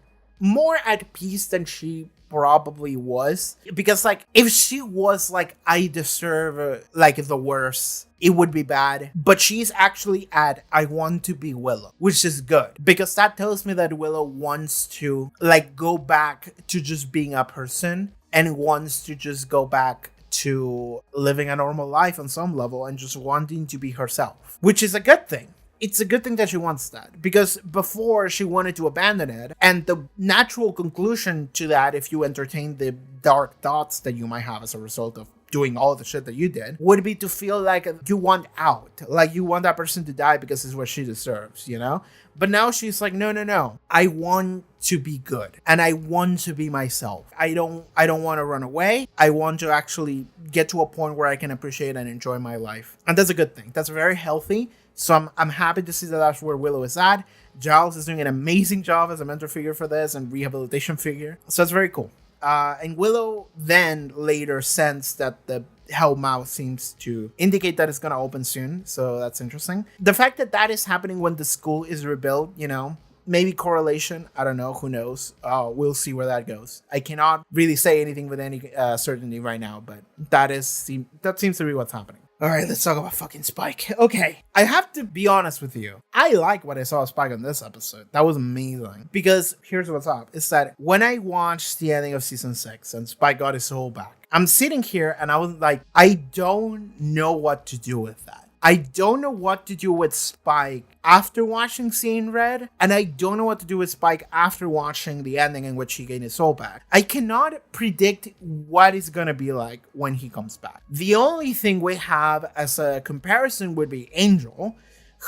at peace than she probably was. Because, like, if she was like, I deserve, like, the worst, it would be bad. But she's actually at, I want to be Willow, which is good. Because that tells me that Willow wants to, like, go back to just being a person and wants to just go back to living a normal life on some level and just wanting to be herself, which is a good thing. It's a good thing that she wants that, because before she wanted to abandon it, and the natural conclusion to that, if you entertain the dark thoughts that you might have as a result of doing all the shit that you did, would be to feel like you want out, like you want that person to die because it's what she deserves, you know? But now she's like, no, I want to be good, and I want to be myself. I don't want to run away. I want to actually get to a point where I can appreciate and enjoy my life, and that's a good thing. That's very healthy. So I'm happy to see that that's where Willow is at. Giles is doing an amazing job as a mentor figure for this and rehabilitation figure. So it's very cool. And Willow then later sensed that the Hellmouth seems to indicate that it's going to open soon. So that's interesting. The fact that that is happening when the school is rebuilt, you know, maybe correlation. I don't know. Who knows? We'll see where that goes. I cannot really say anything with any certainty right now, but that seems to be what's happening. All right, let's talk about fucking Spike. Okay, I have to be honest with you. I like what I saw of Spike on this episode. That was amazing. Because here's what's up. It's that when I watched the ending of season 6 and Spike got his soul back, I'm sitting here and I was like, I don't know what to do with that. I don't know what to do with Spike after watching Seeing Red, and I don't know what to do with Spike after watching the ending in which he gained his soul back. I cannot predict what it's gonna be like when he comes back. The only thing we have as a comparison would be Angel,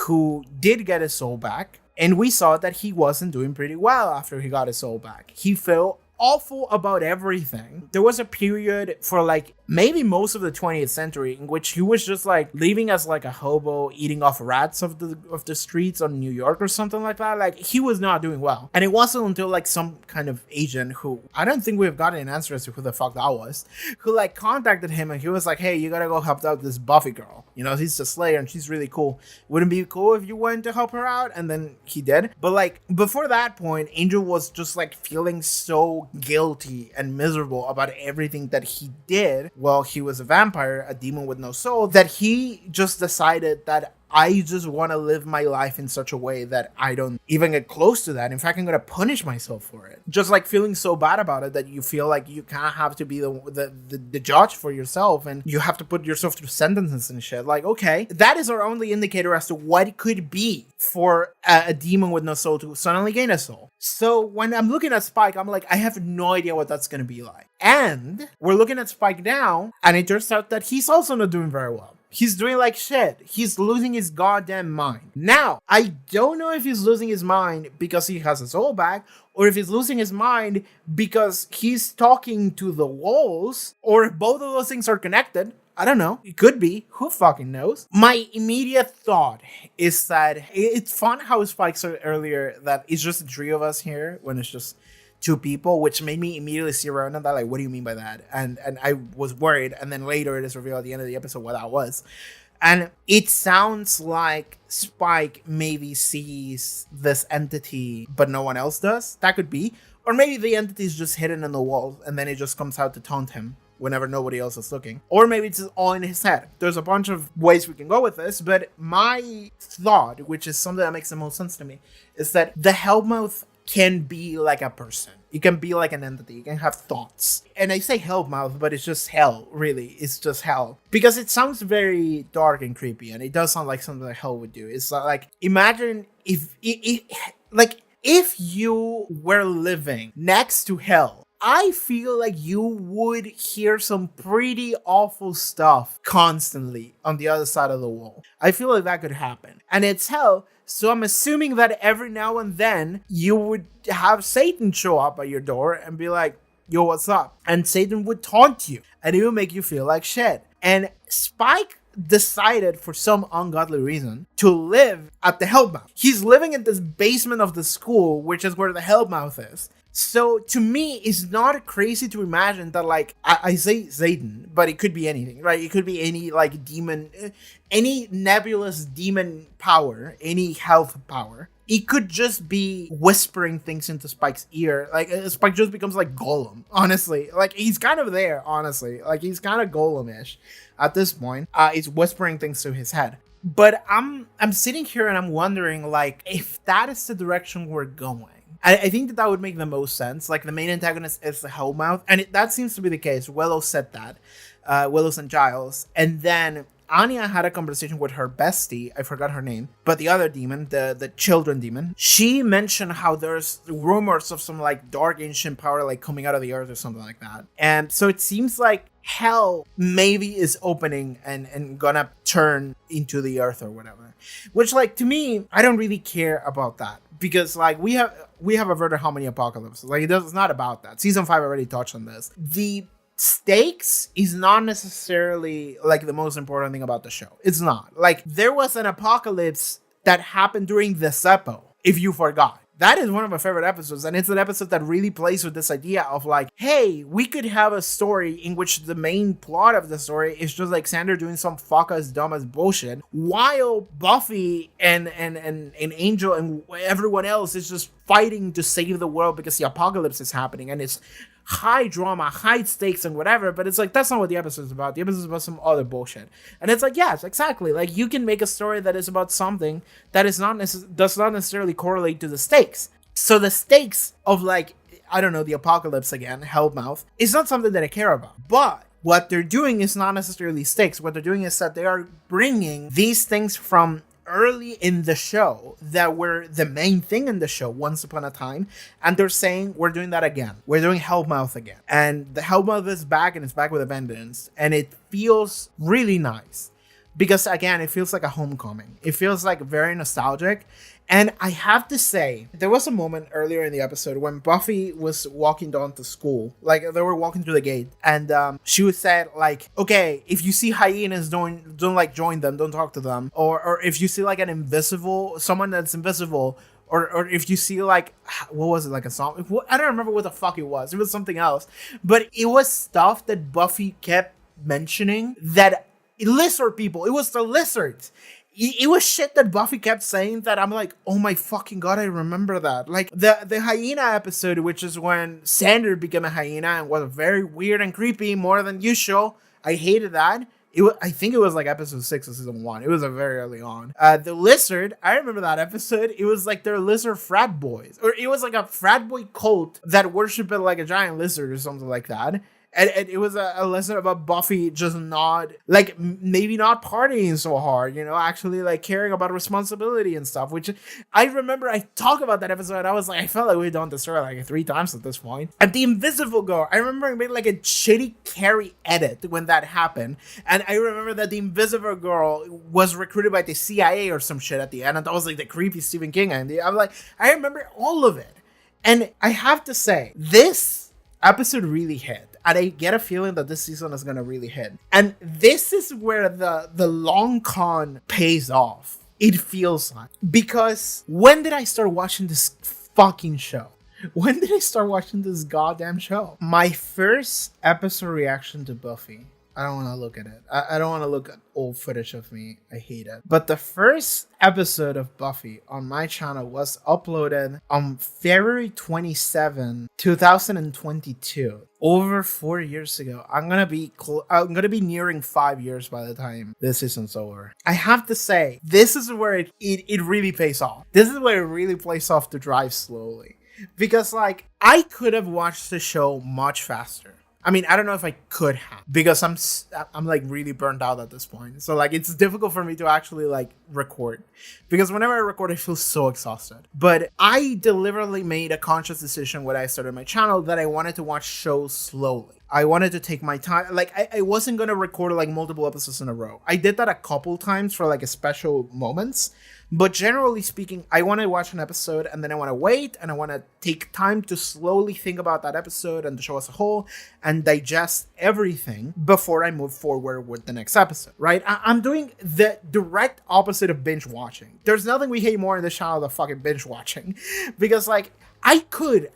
who did get his soul back, and we saw that he wasn't doing pretty well after he got his soul back. He felt awful about everything. There was a period for like maybe most of the 20th century in which he was just like living as like a hobo, eating off rats of the streets on New York or something like that. Like, he was not doing well. And it wasn't until like some kind of agent, who I don't think we've gotten an answer as to who the fuck that was, who like contacted him, and he was like, hey, you gotta go help out this Buffy girl. You know, she's a Slayer and she's really cool. Wouldn't it be cool if you went to help her out? And then he did. But like, before that point, Angel was just like feeling so guilty and miserable about everything that he did while he was a vampire, a demon with no soul, that he just decided that I just want to live my life in such a way that I don't even get close to that. In fact, I'm going to punish myself for it. Just like feeling so bad about it that you feel like you kind of have to be the judge for yourself, and you have to put yourself through sentences and shit. Like, okay, that is our only indicator as to what it could be for a demon with no soul to suddenly gain a soul. So when I'm looking at Spike, I'm like, I have no idea what that's going to be like. And we're looking at Spike now, and it turns out that he's also not doing very well. He's doing like shit. He's losing his goddamn mind. Now, I don't know if he's losing his mind because he has his soul back, or if he's losing his mind because he's talking to the walls, or if both of those things are connected. I don't know. It could be. Who fucking knows? My immediate thought is that it's fun how Spike said earlier that it's just the three of us here when it's just two people, which made me immediately see around that, like, what do you mean by that? And I was worried, and then later it is revealed at the end of the episode what that was. And it sounds like Spike maybe sees this entity, but no one else does. That could be. Or maybe the entity is just hidden in the wall, and then it just comes out to taunt him whenever nobody else is looking. Or maybe it's all in his head. There's a bunch of ways we can go with this, but my thought, which is something that makes the most sense to me, is that the Hellmouth can be like a person. It can be like an entity. It can have thoughts. And I say Hellmouth, but it's just hell, really. It's just hell. Because it sounds very dark and creepy, and it does sound like something that hell would do. It's like, imagine if you were living next to hell, I feel like you would hear some pretty awful stuff constantly on the other side of the wall. I feel like that could happen. And it's hell, so I'm assuming that every now and then you would have Satan show up at your door and be like, yo, what's up? And Satan would taunt you, and it would make you feel like shit. And Spike decided for some ungodly reason to live at the Hellmouth. He's living in this basement of the school, which is where the Hellmouth is. So to me, it's not crazy to imagine that, like, I say Satan, but it could be anything, right? It could be any, like, demon, any nebulous demon power, any health power. It could just be whispering things into Spike's ear. Like, Spike just becomes like Gollum, honestly. Like, he's kind of there, honestly. Like, he's kind of Gollum-ish at this point. He's whispering things to his head. But I'm sitting here and I'm wondering, like, if that is the direction we're going. I think that would make the most sense. Like, the main antagonist is the Hellmouth, and that seems to be the case. Willow said that. Willow and Giles. And then Anya had a conversation with her bestie, I forgot her name, but the other demon, the children demon, she mentioned how there's rumors of some, like, dark ancient power, like, coming out of the earth or something like that. And so it seems like hell maybe is opening and gonna turn into the earth or whatever. Which, like, to me, I don't really care about that. Because, like, we have averted how many apocalypses. Like, it's not about that. Season 5 already touched on this. The stakes is not necessarily, like, the most important thing about the show. It's not. Like, there was an apocalypse that happened during the Seppo, if you forgot. That is one of my favorite episodes, and it's an episode that really plays with this idea of, like, hey, we could have a story in which the main plot of the story is just like Xander doing some fuck-ass, dumb-ass bullshit, while Buffy and Angel and everyone else is just fighting to save the world because the apocalypse is happening, and it's high drama, high stakes, and whatever, but it's like, that's not what the episode is about. The episode is about some other bullshit. And it's like, yes, exactly. Like, you can make a story that is about something that does not necessarily correlate to the stakes. So the stakes of, like, I don't know, the apocalypse again, Hellmouth, is not something that I care about. But what they're doing is not necessarily stakes. What they're doing is that they are bringing these things from early in the show that were the main thing in the show once upon a time, and they're saying, we're doing that again. We're doing Hellmouth again. And the Hellmouth is back, and it's back with a vengeance. And it feels really nice. Because, again, it feels like a homecoming. It feels, like, very nostalgic. And I have to say, there was a moment earlier in the episode when Buffy was walking down to school. Like, they were walking through the gate. And she would say, like, okay, if you see hyenas, don't like, join them. Don't talk to them. Or if you see, like, someone that's invisible, or if you see, like, what was it, like a song? I don't remember what the fuck it was. It was something else. But it was stuff that Buffy kept mentioning that lizard people, it was the lizards. It was shit that Buffy kept saying that I'm like, oh my fucking god, I remember that. Like, the hyena episode, which is when Xander became a hyena and was very weird and creepy, more than usual. I hated that. I think it was like episode 6 of season 1. It was a very early on. The lizard, I remember that episode. It was like their lizard frat boys, or it was like a frat boy cult that worshiped like a giant lizard or something like that. And it was a lesson about Buffy just not, like, maybe not partying so hard, you know, actually, like, caring about responsibility and stuff, which I remember I talk about that episode. I was like, I felt like we'd done this story like 3 times at this point. And the Invisible Girl, I remember I made like a shitty Carrie edit when that happened. And I remember that the Invisible Girl was recruited by the CIA or some shit at the end. And that was like the creepy Stephen King ending. I'm like, I remember all of it. And I have to say, this episode really hit. And I get a feeling that this season is going to really hit. And this is where the long con pays off. It feels like. Because when did I start watching this fucking show? When did I start watching this goddamn show? My first episode reaction to Buffy. I don't want to look at it. I don't want to look at old footage of me. I hate it. But the first episode of Buffy on my channel was uploaded on February 27, 2022. Over 4 years ago. I'm gonna be nearing 5 years by the time this season's over. I have to say, this is where it really pays off. This is where it really plays off to drive slowly. Because, like, I could have watched the show much faster. I mean, I don't know if I could have, because I'm like really burnt out at this point. So like, it's difficult for me to actually like record, because whenever I record, I feel so exhausted. But I deliberately made a conscious decision when I started my channel that I wanted to watch shows slowly. I wanted to take my time. Like, I wasn't going to record like multiple episodes in a row. I did that a couple times for like special moments. But generally speaking, I want to watch an episode and then I want to wait and I want to take time to slowly think about that episode and the show as a whole and digest everything before I move forward with the next episode, right? I'm doing the direct opposite of binge watching. There's nothing we hate more in this channel than fucking binge watching, because like, I could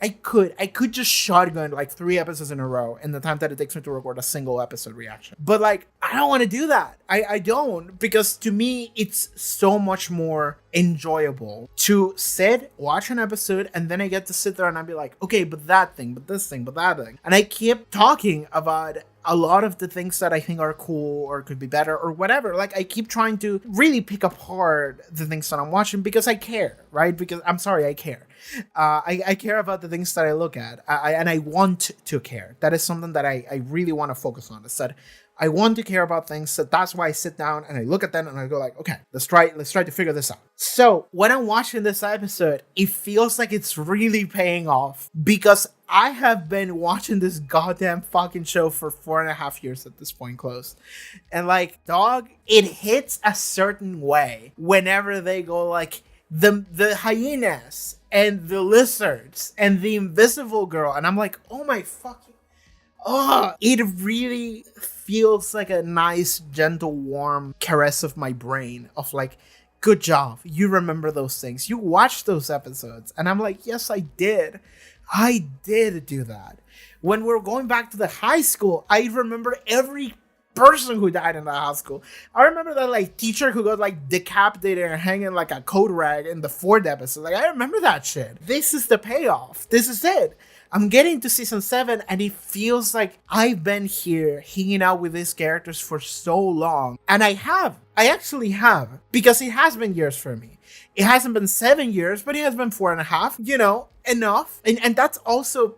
just shotgun like 3 episodes in a row in the time that it takes me to record a single episode reaction. But like, I don't want to do that. I don't, because to me, it's so much more enjoyable to sit, watch an episode, and then I get to sit there and I'll be like, okay, but that thing, but this thing, but that thing. And I keep talking about a lot of the things that I think are cool or could be better or whatever. Like, I keep trying to really pick apart the things that I'm watching because I care, right? Because I care. I care about the things that I look at, and I want to care. That is something that I really want to focus on. Is that I want to care about things. So that's why I sit down and I look at them and I go like, okay, let's try to figure this out. So when I'm watching this episode, it feels like it's really paying off, because I have been watching this goddamn fucking show for 4.5 years at this point, close. And like, dog, it hits a certain way whenever they go like, the hyenas and the lizards and the Invisible Girl, and I'm like, oh my fucking, it really feels like a nice, gentle, warm caress of my brain of like, good job, you remember those things, you watched those episodes. And I'm like, yes, I did do that. When we're going back to the high school, I remember every person who died in the high school. I remember that like teacher who got like decapitated and hanging like a coat rag in the 4th episode. Like, I remember that shit. This is the payoff. This is it. I'm getting to season 7 and it feels like I've been here hanging out with these characters for so long. And I actually have, because it has been years for me. It hasn't been 7 years, but it has been 4.5, you know, enough. And that also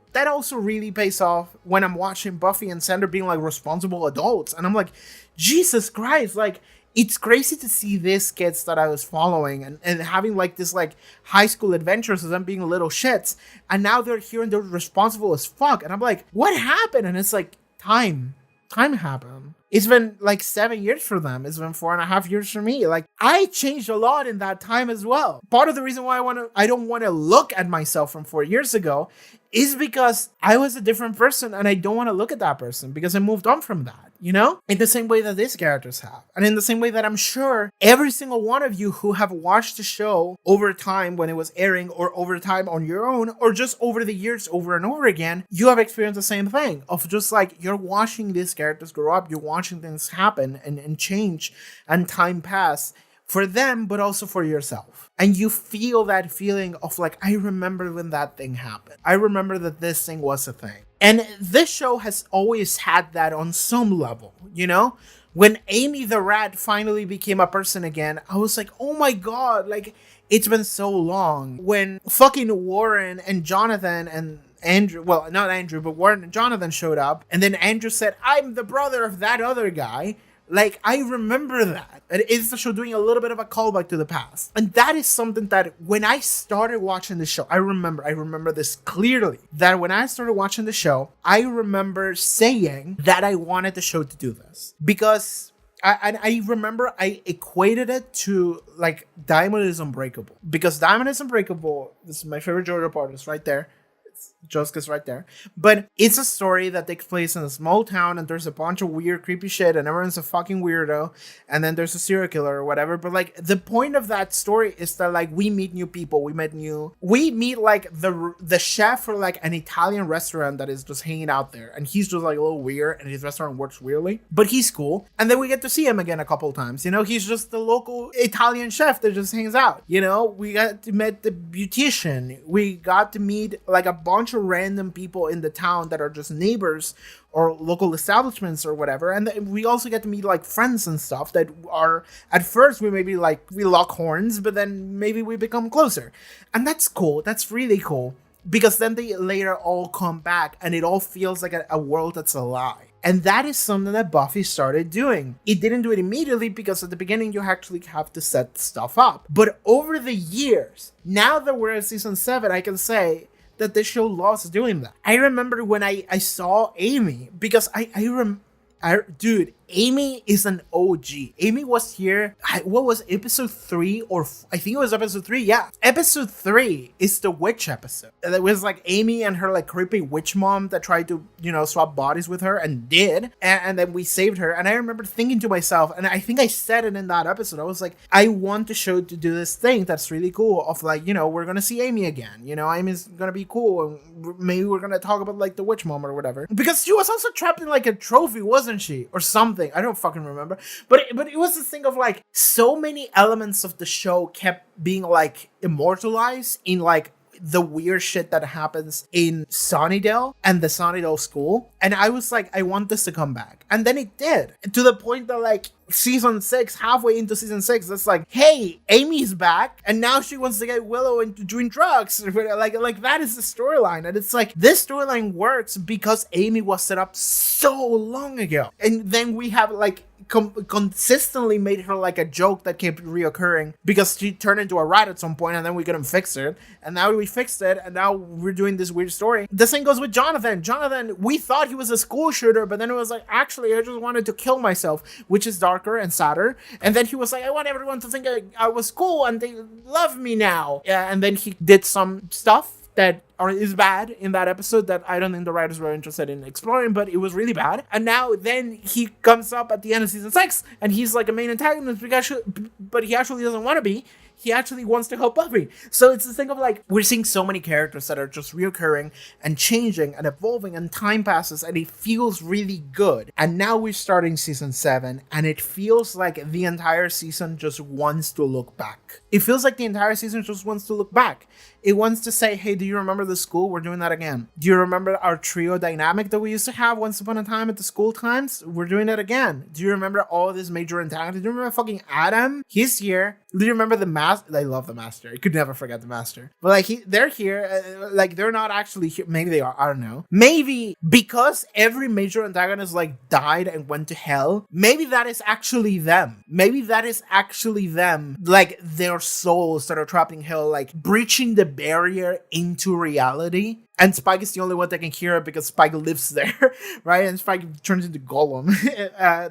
really pays off when I'm watching Buffy and Xander being like responsible adults. And I'm like, Jesus Christ, like, it's crazy to see these kids that I was following and having like this like high school adventures of them being little shits. And now they're here and they're responsible as fuck. And I'm like, what happened? And it's like, time happened. It's been like 7 years for them. It's been 4.5 years for me. Like, I changed a lot in that time as well. Part of the reason why I don't want to look at myself from 4 years ago is because I was a different person and I don't want to look at that person because I moved on from that, you know? In the same way that these characters have. And in the same way that I'm sure every single one of you who have watched the show over time when it was airing, or over time on your own, or just over the years over and over again, you have experienced the same thing of just like, you're watching these characters grow up, you're watching things happen and change and time pass for them, but also for yourself. And you feel that feeling of like, I remember when that thing happened. I remember that this thing was a thing. And this show has always had that on some level, you know? When Amy the rat finally became a person again, I was like, oh my god, like, it's been so long. When fucking Warren and Jonathan and Andrew, well, not Andrew, but Warren and Jonathan showed up, and then Andrew said, I'm the brother of that other guy. Like, I remember that. It is the show doing a little bit of a callback to the past. And that is something that when I started watching the show, I remember this clearly, that when I started watching the show, I remember saying that I wanted the show to do this. Because I remember I equated it to, like, Diamond is Unbreakable. Because Diamond is Unbreakable, this is my favorite JoJo part, it's right there. Josca's right there. But it's a story that takes place in a small town, and there's a bunch of weird, creepy shit, and everyone's a fucking weirdo, and then there's a serial killer or whatever. But, like, the point of that story is that, like, we meet new people. We meet, like, the chef for, like, an Italian restaurant that is just hanging out there, and he's just, like, a little weird, and his restaurant works weirdly, but he's cool. And then we get to see him again a couple times. You know, he's just the local Italian chef that just hangs out. You know, we got to meet the beautician. We got to meet, like, a bunch of random people in the town that are just neighbors or local establishments or whatever, and we also get to meet, like, friends and stuff that are, at first we maybe, like, we lock horns, but then maybe we become closer, and that's cool. That's really cool, because then they later all come back and it all feels like a world that's a lie. And that is something that Buffy started doing. It didn't do it immediately because at the beginning you actually have to set stuff up, but over the years, now that we're at season 7, I can say that this show loves doing that. I remember when I saw Amy, because dude, Amy is an OG. Amy was here, what was episode 3 or I think it was episode 3. Yeah, episode 3 is the witch episode. And it was like Amy and her, like, creepy witch mom that tried to, you know, swap bodies with her and did. And then we saved her. And I remember thinking to myself, and I think I said it in that episode, I was like, I want the show to do this thing that's really cool of, like, you know, we're gonna see Amy again. You know, Amy's gonna be cool, and maybe we're gonna talk about, like, the witch mom or whatever. Because she was also trapped in, like, a trophy, wasn't she? Or something. I don't fucking remember. But it was this thing of, like, so many elements of the show kept being, like, immortalized in, like, the weird shit that happens in Sunnydale and the Sunnydale school. And I was like, I want this to come back. And then it did. To the point that, like, season 6, halfway into season 6, it's like, hey, Amy's back, and now she wants to get Willow into doing drugs. Like that is the storyline. And it's like, this storyline works because Amy was set up so long ago. And then we have, like, consistently made her, like, a joke that kept reoccurring because she turned into a rat at some point, and then we couldn't fix it, and now we fixed it, and now we're doing this weird story. The same goes with Jonathan. We thought he was a school shooter, but then it was like, actually, I just wanted to kill myself, which is darker and sadder. And then he was like, I want everyone to think I was cool and they love me now. Yeah, and then he did some stuff that is bad in that episode that I don't think the writers were interested in exploring, but it was really bad. And now then he comes up at the end of season 6 and he's like a main antagonist, but he actually doesn't want to be. He actually wants to help Buffy. So it's this thing of, like, we're seeing so many characters that are just reoccurring and changing and evolving, and time passes and it feels really good. And now we're starting season 7 and it feels like the entire season just wants to look back. It feels like the entire season just wants to look back. It wants to say, hey, do you remember the school? We're doing that again. Do you remember our trio dynamic that we used to have once upon a time at the school times? We're doing it again. Do you remember all these major antagonists? Do you remember fucking Adam? He's here. Do you remember the master? I love the master. I could never forget the master. But, like, they're here. Like, they're not actually here. Maybe they are. I don't know. Maybe because every major antagonist, like, died and went to hell, maybe that is actually them. Maybe that is actually them. Like, their souls that are trapped in hell, like, breaching the barrier into reality. And Spike is the only one that can hear it because Spike lives there, right? And Spike turns into Gollum.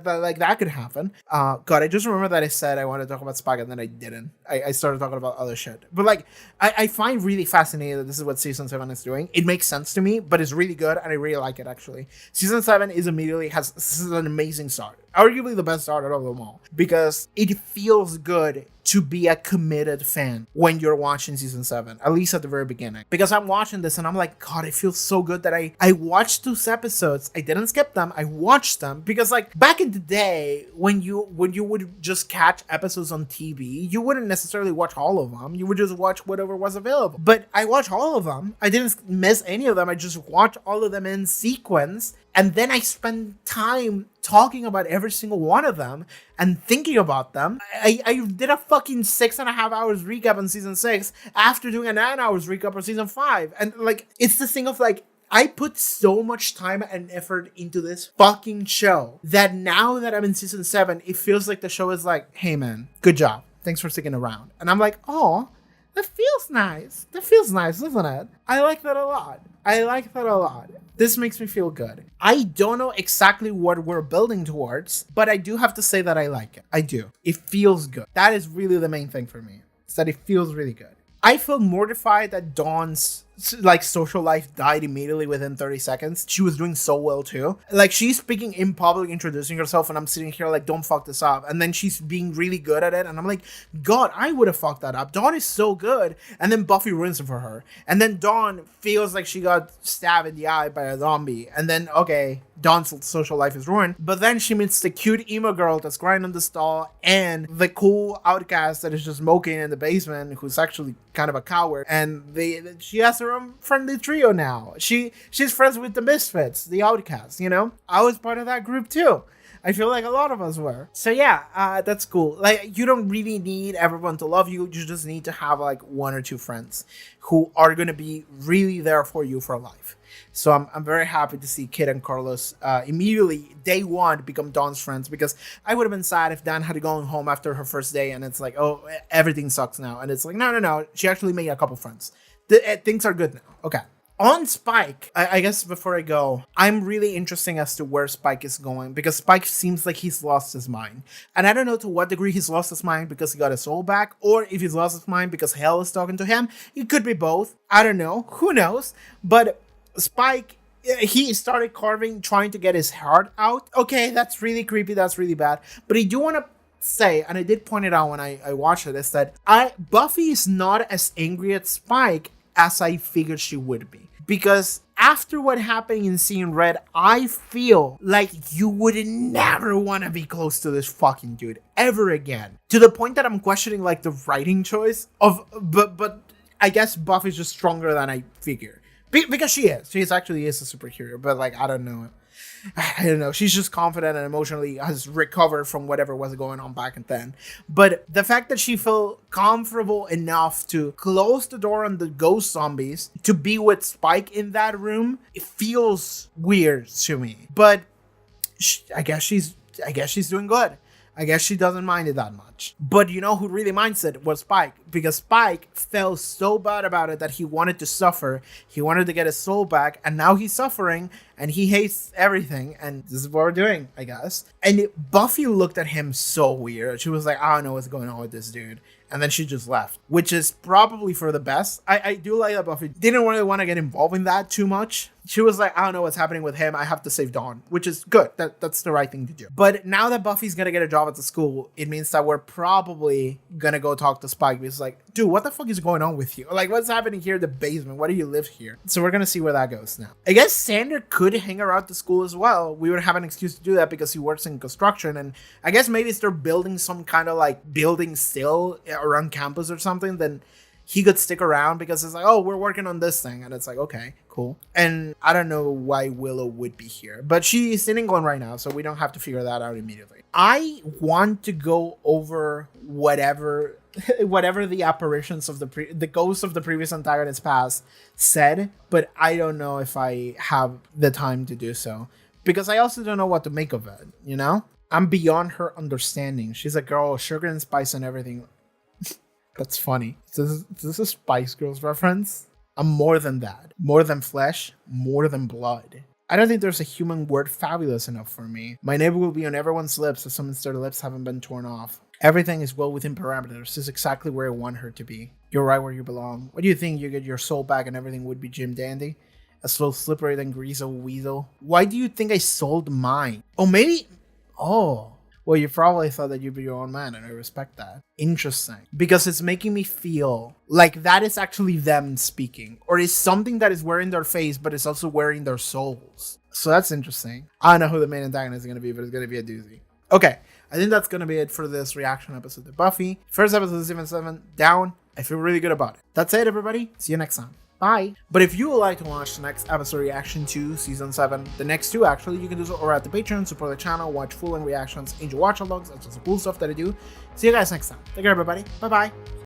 Like, that could happen. God, I just remember that I said I wanted to talk about Spike and then I didn't. I started talking about other shit. But, like, I find really fascinating that this is what season 7 is doing. It makes sense to me, but it's really good and I really like it, actually. Season 7 is this is an amazing start. Arguably the best start out of them all. Because it feels good to be a committed fan when you're watching season 7, at least at the very beginning. Because I'm watching this and I'm like, God, it feels so good that I watched those episodes. I didn't skip them. I watched them because, like, back in the day when you would just catch episodes on TV, you wouldn't necessarily watch all of them. You would just watch whatever was available. But I watched all of them. I didn't miss any of them. I just watched all of them in sequence. And then I spend time talking about every single one of them and thinking about them. I did a fucking 6.5 hours recap on season 6 after doing a 9 hours recap on season 5. And like, it's this thing of like, I put so much time and effort into this fucking show that now that I'm in season 7, it feels like the show is like, hey man, good job. Thanks for sticking around. And I'm like, oh, that feels nice. That feels nice, doesn't it? I like that a lot. This makes me feel good. I don't know exactly what we're building towards, but I do have to say that I like it. I do. It feels good. That is really the main thing for me. Is that it feels really good. I feel mortified that Dawn's like social life died immediately within 30 seconds. She was doing so well too. Like, she's speaking in public, introducing herself, and I'm sitting here like, don't fuck this up. And then she's being really good at it, and I'm like, God, I would have fucked that up. Dawn is so good. And then Buffy ruins it for her. And then Dawn feels like she got stabbed in the eye by a zombie. And then, okay, Dawn's social life is ruined. But then she meets the cute emo girl that's crying on the stall, and the cool outcast that is just smoking in the basement, who's actually kind of a coward. And she has her own friendly trio now. She's friends with the misfits, the outcasts, you know? I was part of that group too. I feel like a lot of us were. So yeah, that's cool. Like, you don't really need everyone to love you. You just need to have like 1 or 2 friends who are going to be really there for you for life. So I'm very happy to see Kit and Carlos immediately, day 1, become Dawn's friends, because I would have been sad if Dan had gone home after her first day and it's like, oh, everything sucks now. And it's like, no. She actually made a couple friends. Things are good now. Okay. On Spike, I guess before I go, I'm really interested as to where Spike is going, because Spike seems like he's lost his mind. And I don't know to what degree he's lost his mind because he got his soul back, or if he's lost his mind because hell is talking to him. It could be both. I don't know. Who knows? But Spike, he started carving, trying to get his heart out. Okay, that's really creepy. That's really bad. But I do want to say, and I did point it out when I watched it, is that Buffy is not as angry at Spike as I figured she would be. Because after what happened in Seeing Red, I feel like you would never want to be close to this fucking dude ever again. To the point that I'm questioning like the writing choice of, but I guess Buffy's just stronger than I figured. Because she is. She actually is a superhero, but like, I don't know. She's just confident and emotionally has recovered from whatever was going on back then. But the fact that she felt comfortable enough to close the door on the ghost zombies to be with Spike in that room, it feels weird to me. But I guess she's doing good. I guess she doesn't mind it that much. But you know who really minds it was Spike. Because Spike felt so bad about it that he wanted to suffer. He wanted to get his soul back. And now he's suffering. And he hates everything. And this is what we're doing, I guess. And Buffy looked at him so weird. She was like, I don't know what's going on with this dude. And then she just left. Which is probably for the best. I do like that Buffy didn't really want to get involved in that too much. She was like, I don't know what's happening with him. I have to save Dawn. Which is good. That's the right thing to do. But now that Buffy's going to get a job at the school, it means that we're probably going to go talk to Spike. It's like, dude, what the fuck is going on with you? Like, what's happening here in the basement? Why do you live here? So we're going to see where that goes now. I guess Sander could hang around the school as well. We would have an excuse to do that because he works in construction. And I guess maybe if they're building some kind of like building still around campus or something, then he could stick around because it's like, oh, we're working on this thing. And it's like, okay, cool. And I don't know why Willow would be here, but she's in England right now, so we don't have to figure that out immediately. I want to go over whatever the apparitions of the ghosts of the previous antagonist past said, but I don't know if I have the time to do so because I also don't know what to make of it, you know? I'm beyond her understanding. She's a girl, sugar and spice and everything. That's funny. Is this a Spice Girls reference? I'm more than that. More than flesh, more than blood. I don't think there's a human word fabulous enough for me. My neighbor will be on everyone's lips as long as their lips haven't been torn off. Everything is well within parameters. This is exactly where I want her to be. You're right where you belong. What do you think? You get your soul back and everything would be Jim Dandy? A slow slippery than Greasel Weasel? Why do you think I sold mine? Oh, maybe... Oh... Well, you probably thought that you'd be your own man, and I respect that. Interesting. Because it's making me feel like that is actually them speaking. Or is something that is wearing their face, but it's also wearing their souls. So that's interesting. I don't know who the main antagonist is going to be, but it's going to be a doozy. Okay, I think that's going to be it for this reaction episode to Buffy. First episode of Season 7, down. I feel really good about it. That's it, everybody. See you next time. Bye! But if you would like to watch the next episode reaction to Season 7, the next 2 actually, you can do so over at the Patreon, support the channel, watch full-length reactions, enjoy watch-alongs, and just the cool stuff that I do. See you guys next time. Take care, everybody. Bye-bye!